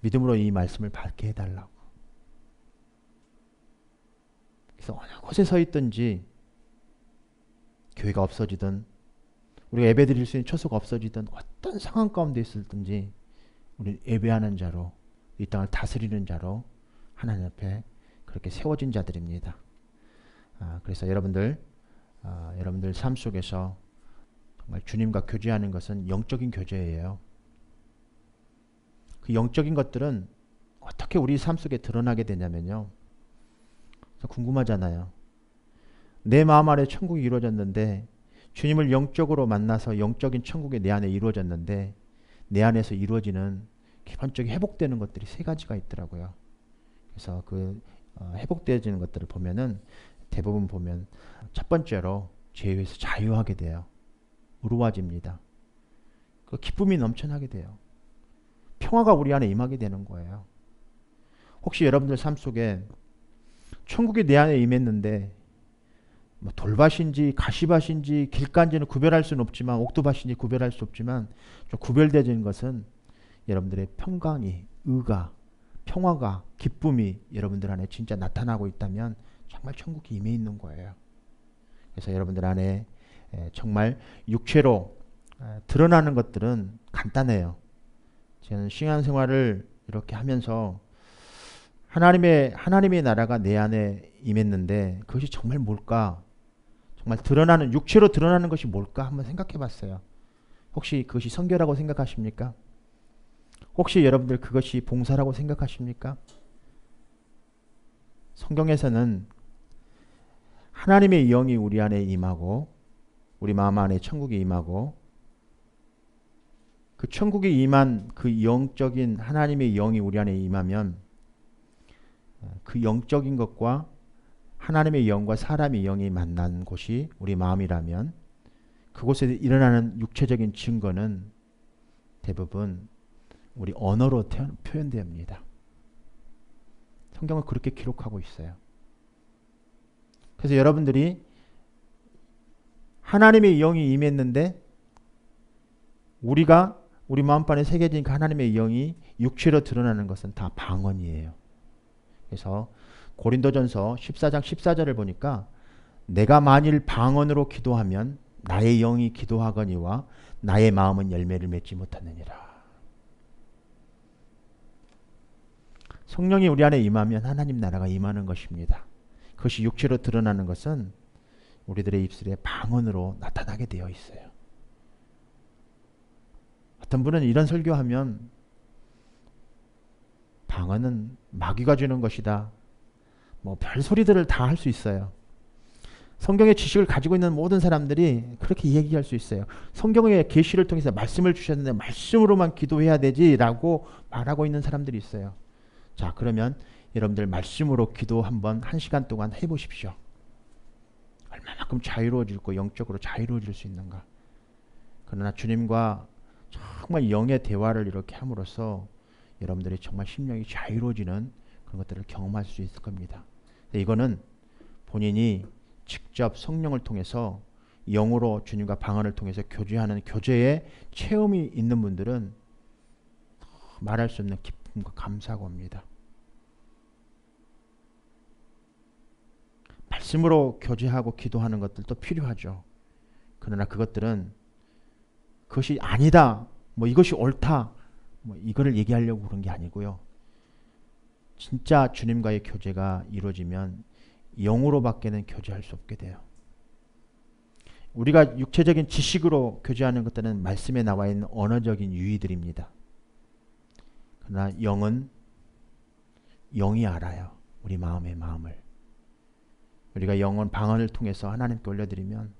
믿음으로 이 말씀을 받게 해달라고. 그래서 어느 곳에 서 있든지, 교회가 없어지든 우리가 예배 드릴 수 있는 처소가 없어지든 어떤 상황 가운데 있을든지 우리 예배하는 자로, 이 땅을 다스리는 자로 하나님 앞에 그렇게 세워진 자들입니다. 그래서 여러분들 삶 속에서 정말 주님과 교제하는 것은 영적인 교제예요. 그 영적인 것들은 어떻게 우리 삶 속에 드러나게 되냐면요. 궁금하잖아요. 내 마음 안에 천국이 이루어졌는데, 주님을 영적으로 만나서 영적인 천국이 내 안에 이루어졌는데, 내 안에서 이루어지는 기본적인 회복되는 것들이 세 가지가 있더라고요. 그래서 그 회복되어지는 것들을 보면은 대부분 보면 첫 번째로 죄에서 자유하게 돼요. 의로워집니다. 그 기쁨이 넘쳐나게 돼요. 평화가 우리 안에 임하게 되는 거예요. 혹시 여러분들 삶 속에 천국이 내 안에 임했는데 뭐 돌밭인지 가시밭인지 길가인지는 구별할 수는 없지만, 옥토밭인지 구별할 수 없지만 좀 구별되어지는 것은 여러분들의 평강이, 의가, 평화가, 기쁨이 여러분들 안에 진짜 나타나고 있다면 정말 천국이 임해 있는 거예요. 그래서 여러분들 안에 정말 육체로 드러나는 것들은 간단해요. 저는 신앙생활을 이렇게 하면서 하나님의 나라가 내 안에 임했는데 그것이 정말 뭘까? 정말 드러나는, 육체로 드러나는 것이 뭘까? 한번 생각해 봤어요. 혹시 그것이 선교라고 생각하십니까? 혹시 여러분들 그것이 봉사라고 생각하십니까? 성경에서는 하나님의 영이 우리 안에 임하고, 우리 마음 안에 천국이 임하고, 그 천국이 임한 그 영적인 하나님의 영이 우리 안에 임하면 그 영적인 것과 하나님의 영과 사람의 영이 만난 곳이 우리 마음이라면, 그곳에 일어나는 육체적인 증거는 대부분 우리 언어로 표현됩니다. 성경은 그렇게 기록하고 있어요. 그래서 여러분들이 하나님의 영이 임했는데 우리 마음판에 새겨진 그 하나님의 영이 육체로 드러나는 것은 다 방언이에요. 그래서 고린도전서 14장 14절을 보니까, 내가 만일 방언으로 기도하면 나의 영이 기도하거니와 나의 마음은 열매를 맺지 못하느니라. 성령이 우리 안에 임하면 하나님 나라가 임하는 것입니다. 그것이 육체로 드러나는 것은 우리들의 입술에 방언으로 나타나게 되어 있어요. 어떤 분은 이런 설교하면 방언은 마귀가 주는 것이다, 뭐 별소리들을 다 할 수 있어요. 성경의 지식을 가지고 있는 모든 사람들이 그렇게 얘기할 수 있어요. 성경의 계시를 통해서 말씀을 주셨는데 말씀으로만 기도해야 되지 라고 말하고 있는 사람들이 있어요. 자, 그러면 여러분들 말씀으로 기도 한번 1시간 동안 해보십시오. 얼마만큼 자유로워질고 영적으로 자유로워질 수 있는가. 그러나 주님과 정말 영의 대화를 이렇게 함으로써 여러분들이 정말 심령이 자유로워지는 그런 것들을 경험할 수 있을 겁니다. 이거는 본인이 직접 성령을 통해서 영으로 주님과 방언을 통해서 교제하는 교제의 체험이 있는 분들은 말할 수 없는 기쁨과 감사가 옵니다. 말씀으로 교제하고 기도하는 것들도 필요하죠. 그러나 그것들은 그것이 아니다, 뭐 이것이 옳다, 뭐 이거를 얘기하려고 그런 게 아니고요. 진짜 주님과의 교제가 이루어지면 영으로밖에는 교제할 수 없게 돼요. 우리가 육체적인 지식으로 교제하는 것들은 말씀에 나와 있는 언어적인 유의들입니다. 그러나 영은 영이 알아요. 우리 마음의 마음을. 우리가 영혼 방언을 통해서 하나님께 올려드리면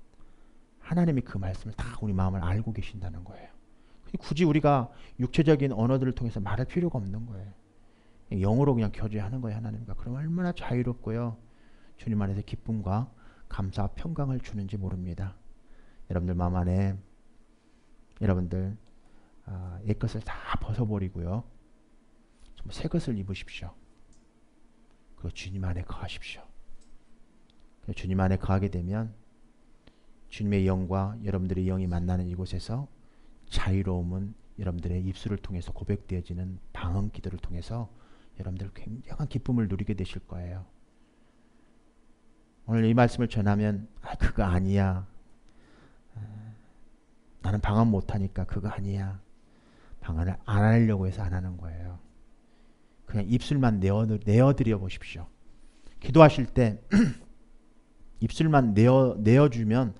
하나님이 그 말씀을 다 우리 마음을 알고 계신다는 거예요. 굳이 우리가 육체적인 언어들을 통해서 말할 필요가 없는 거예요. 영으로 그냥 교제하는 거예요, 하나님과. 그럼 얼마나 자유롭고요, 주님 안에서 기쁨과 감사와 평강을 주는지 모릅니다. 여러분들 마음 안에 여러분들 옛것을 다 벗어버리고요, 새 것을 입으십시오. 그리고 주님 안에 거하십시오. 주님 안에 거하게 되면 주님의 영과 여러분들의 영이 만나는 이곳에서 자유로움은 여러분들의 입술을 통해서 고백되어지는 방언 기도를 통해서 여러분들 굉장한 기쁨을 누리게 되실 거예요. 오늘 이 말씀을 전하면 그거 아니야. 나는 방언 못하니까 그거 아니야. 방언을 안 하려고 해서 안 하는 거예요. 그냥 입술만 내어드려 보십시오. 기도하실 때 입술만 내어주면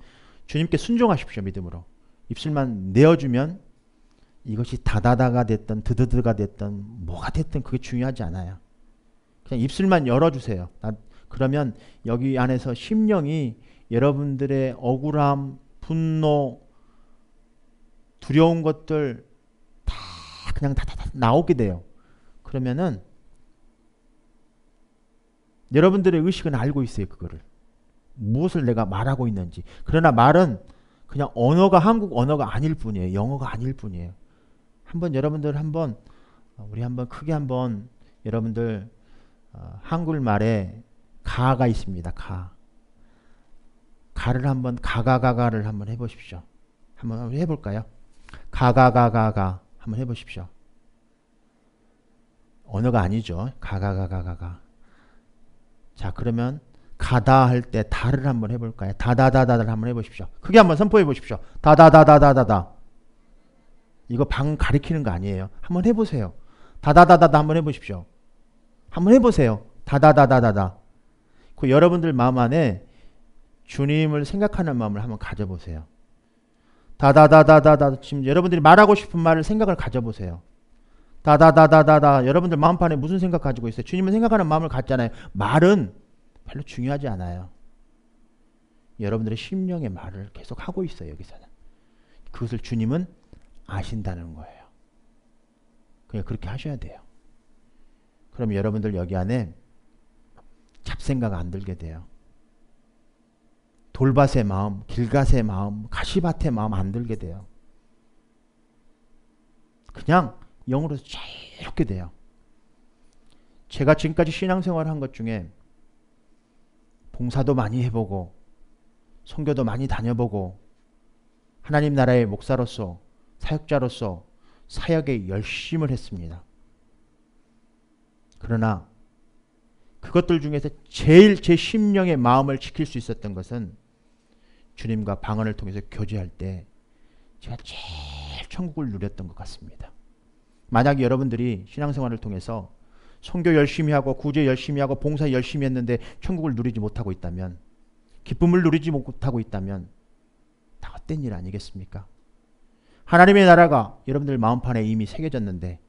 주님께 순종하십시오. 믿음으로. 입술만 내어주면 이것이 다다다가 됐든 드드드가 됐든 뭐가 됐든 그게 중요하지 않아요. 그냥 입술만 열어주세요. 그러면 여기 안에서 심령이 여러분들의 억울함, 분노, 두려운 것들 다 그냥 다 나오게 돼요. 그러면은 여러분들의 의식은 알고 있어요. 그거를. 무엇을 내가 말하고 있는지. 그러나 말은 그냥 언어가 한국 언어가 아닐 뿐이에요. 영어가 아닐 뿐이에요. 한번 여러분들 우리 한번 크게 한번 여러분들 한글말에 가가 있습니다. 가를 한번 가가가가를 한번 해보십시오. 한번 해볼까요? 가가가가가 한번 해보십시오. 언어가 아니죠. 가가가가가가. 자, 그러면 가다 할 때 다를 한번 해볼까요? 다다다다를 한번 해보십시오. 크게 한번 선포해 보십시오. 다다다다다다다. 이거 방 가리키는 거 아니에요. 한번 해보세요. 다다다다다 한번 해보십시오. 한번 해보세요. 다다다다다다. 그 여러분들 마음 안에 주님을 생각하는 마음을 한번 가져보세요. 다다다다다다. 지금 여러분들이 말하고 싶은 말을 생각을 가져보세요. 다다다다다다. 여러분들 마음판에 무슨 생각 가지고 있어요? 주님을 생각하는 마음을 갖잖아요. 말은 별로 중요하지 않아요. 여러분들의 심령의 말을 계속 하고 있어요. 여기서는. 그것을 주님은 아신다는 거예요. 그냥 그렇게 하셔야 돼요. 그럼 여러분들 여기 안에 잡생각 안 들게 돼요. 돌밭의 마음, 길갓의 마음, 가시밭의 마음 안 들게 돼요. 그냥 영으로 자유롭게 돼요. 제가 지금까지 신앙생활을 한 것 중에 봉사도 많이 해보고 선교도 많이 다녀보고 하나님 나라의 목사로서 사역자로서 사역에 열심을 했습니다. 그러나 그것들 중에서 제일 제 심령의 마음을 지킬 수 있었던 것은 주님과 방언을 통해서 교제할 때 제가 제일 천국을 누렸던 것 같습니다. 만약 여러분들이 신앙생활을 통해서 선교 열심히 하고 구제 열심히 하고 봉사 열심히 했는데 천국을 누리지 못하고 있다면, 기쁨을 누리지 못하고 있다면 다 헛된 일 아니겠습니까? 하나님의 나라가 여러분들 마음판에 이미 새겨졌는데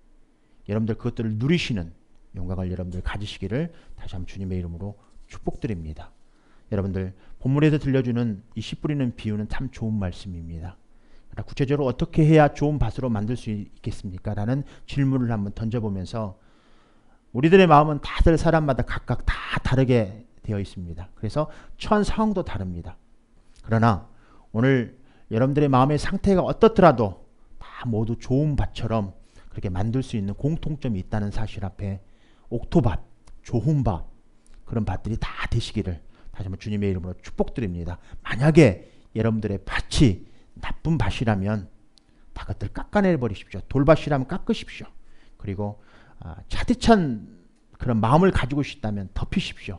여러분들 그것들을 누리시는 영광을 여러분들 가지시기를 다시 한번 주님의 이름으로 축복드립니다. 여러분들 본문에서 들려주는 이 씨 뿌리는 비유는 참 좋은 말씀입니다. 구체적으로 어떻게 해야 좋은 밭으로 만들 수 있겠습니까? 라는 질문을 한번 던져보면서 우리들의 마음은 다들 사람마다 각각 다 다르게 되어 있습니다. 그래서 처한 상황도 다릅니다. 그러나 오늘 여러분들의 마음의 상태가 어떻더라도 다 모두 좋은 밭처럼 그렇게 만들 수 있는 공통점이 있다는 사실 앞에 옥토밭, 좋은 밭, 그런 밭들이 다 되시기를 다시 한번 주님의 이름으로 축복드립니다. 만약에 여러분들의 밭이 나쁜 밭이라면 다 그것들 깎아내버리십시오. 돌밭이라면 깎으십시오. 그리고 차디찬 그런 마음을 가지고 있다면 덮이십시오.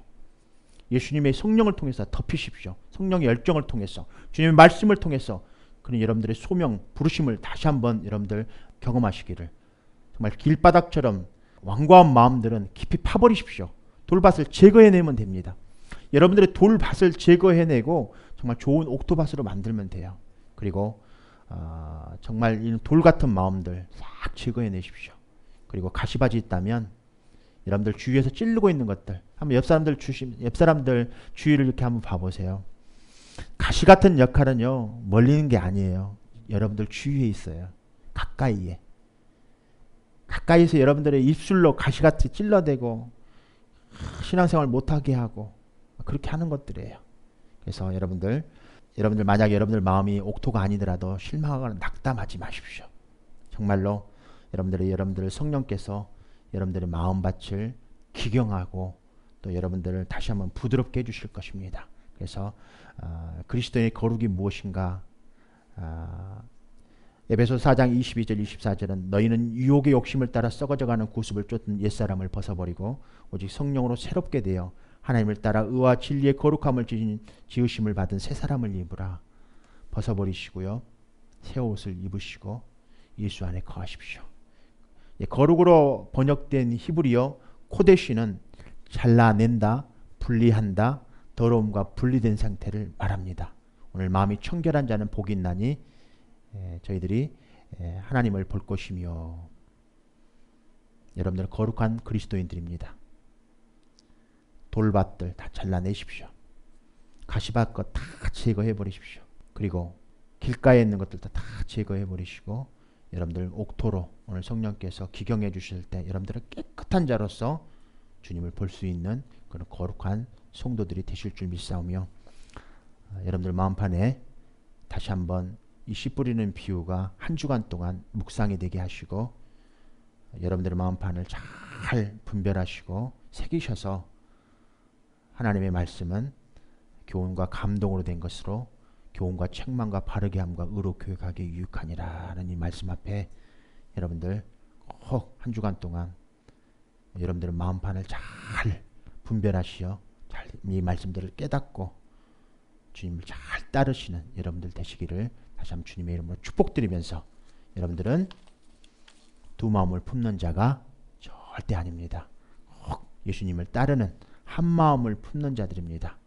예수님의 성령을 통해서 덮이십시오. 성령의 열정을 통해서, 주님의 말씀을 통해서 그런 여러분들의 소명, 부르심을 다시 한번 여러분들 경험하시기를, 정말 길바닥처럼 완고한 마음들은 깊이 파버리십시오. 돌밭을 제거해내면 됩니다. 여러분들의 돌밭을 제거해내고 정말 좋은 옥토밭으로 만들면 돼요. 그리고 정말 이 돌같은 마음들 싹 제거해내십시오. 그리고 가시밭이 있다면 여러분들 주위에서 찌르고 있는 것들 한번 옆 사람들 주위를 이렇게 한번 봐보세요. 가시 같은 역할은요 멀리 있는 게 아니에요. 여러분들 주위에 있어요. 가까이에서 여러분들의 입술로 가시같이 찔러대고 신앙생활 못하게 하고 그렇게 하는 것들이에요. 그래서 여러분들 만약에 여러분들 마음이 옥토가 아니더라도 실망하거나 낙담하지 마십시오. 정말로 여러분들의 성령께서 여러분들의 마음밭을 기경하고 또 여러분들을 다시 한번 부드럽게 해주실 것입니다. 그래서 그리스도인의 거룩이 무엇인가? 에베소서 4장 22절 24절은 너희는 유혹의 욕심을 따라 썩어져가는 구습을 쫓는 옛사람을 벗어버리고 오직 성령으로 새롭게 되어 하나님을 따라 의와 진리의 거룩함을 지으심을 받은 새 사람을 입으라. 벗어버리시고요. 새 옷을 입으시고 예수 안에 거하십시오. 거룩으로 번역된 히브리어 코데시는 잘라낸다, 분리한다, 더러움과 분리된 상태를 말합니다. 오늘 마음이 청결한 자는 복이 있나니 저희들이 하나님을 볼 것이며 여러분들은 거룩한 그리스도인들입니다. 돌밭들 다 잘라내십시오. 가시밭 것 다 제거해 버리십시오. 그리고 길가에 있는 것들도 다 제거해 버리시고 여러분들 옥토로 오늘 성령께서 기경해 주실 때 여러분들은 깨끗한 자로서 주님을 볼 수 있는 그런 거룩한 성도들이 되실 줄 믿사오며 여러분들 마음판에 다시 한번 이 씨 뿌리는 비유가 한 주간 동안 묵상이 되게 하시고 여러분들의 마음판을 잘 분별하시고 새기셔서 하나님의 말씀은 교훈과 감동으로 된 것으로 교훈과 책망과 바르게 함과 의로 교육하기에 유익하니라는 이 말씀 앞에 여러분들 꼭 한 주간 동안 여러분들의 마음판을 잘 분별하시어 잘 이 말씀들을 깨닫고 주님을 잘 따르시는 여러분들 되시기를 다시 한번 주님의 이름으로 축복드리면서 여러분들은 두 마음을 품는 자가 절대 아닙니다. 꼭 예수님을 따르는 한 마음을 품는 자들입니다.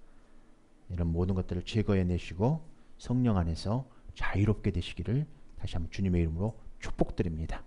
이런 모든 것들을 제거해내시고 성령 안에서 자유롭게 되시기를 다시 한번 주님의 이름으로 축복드립니다.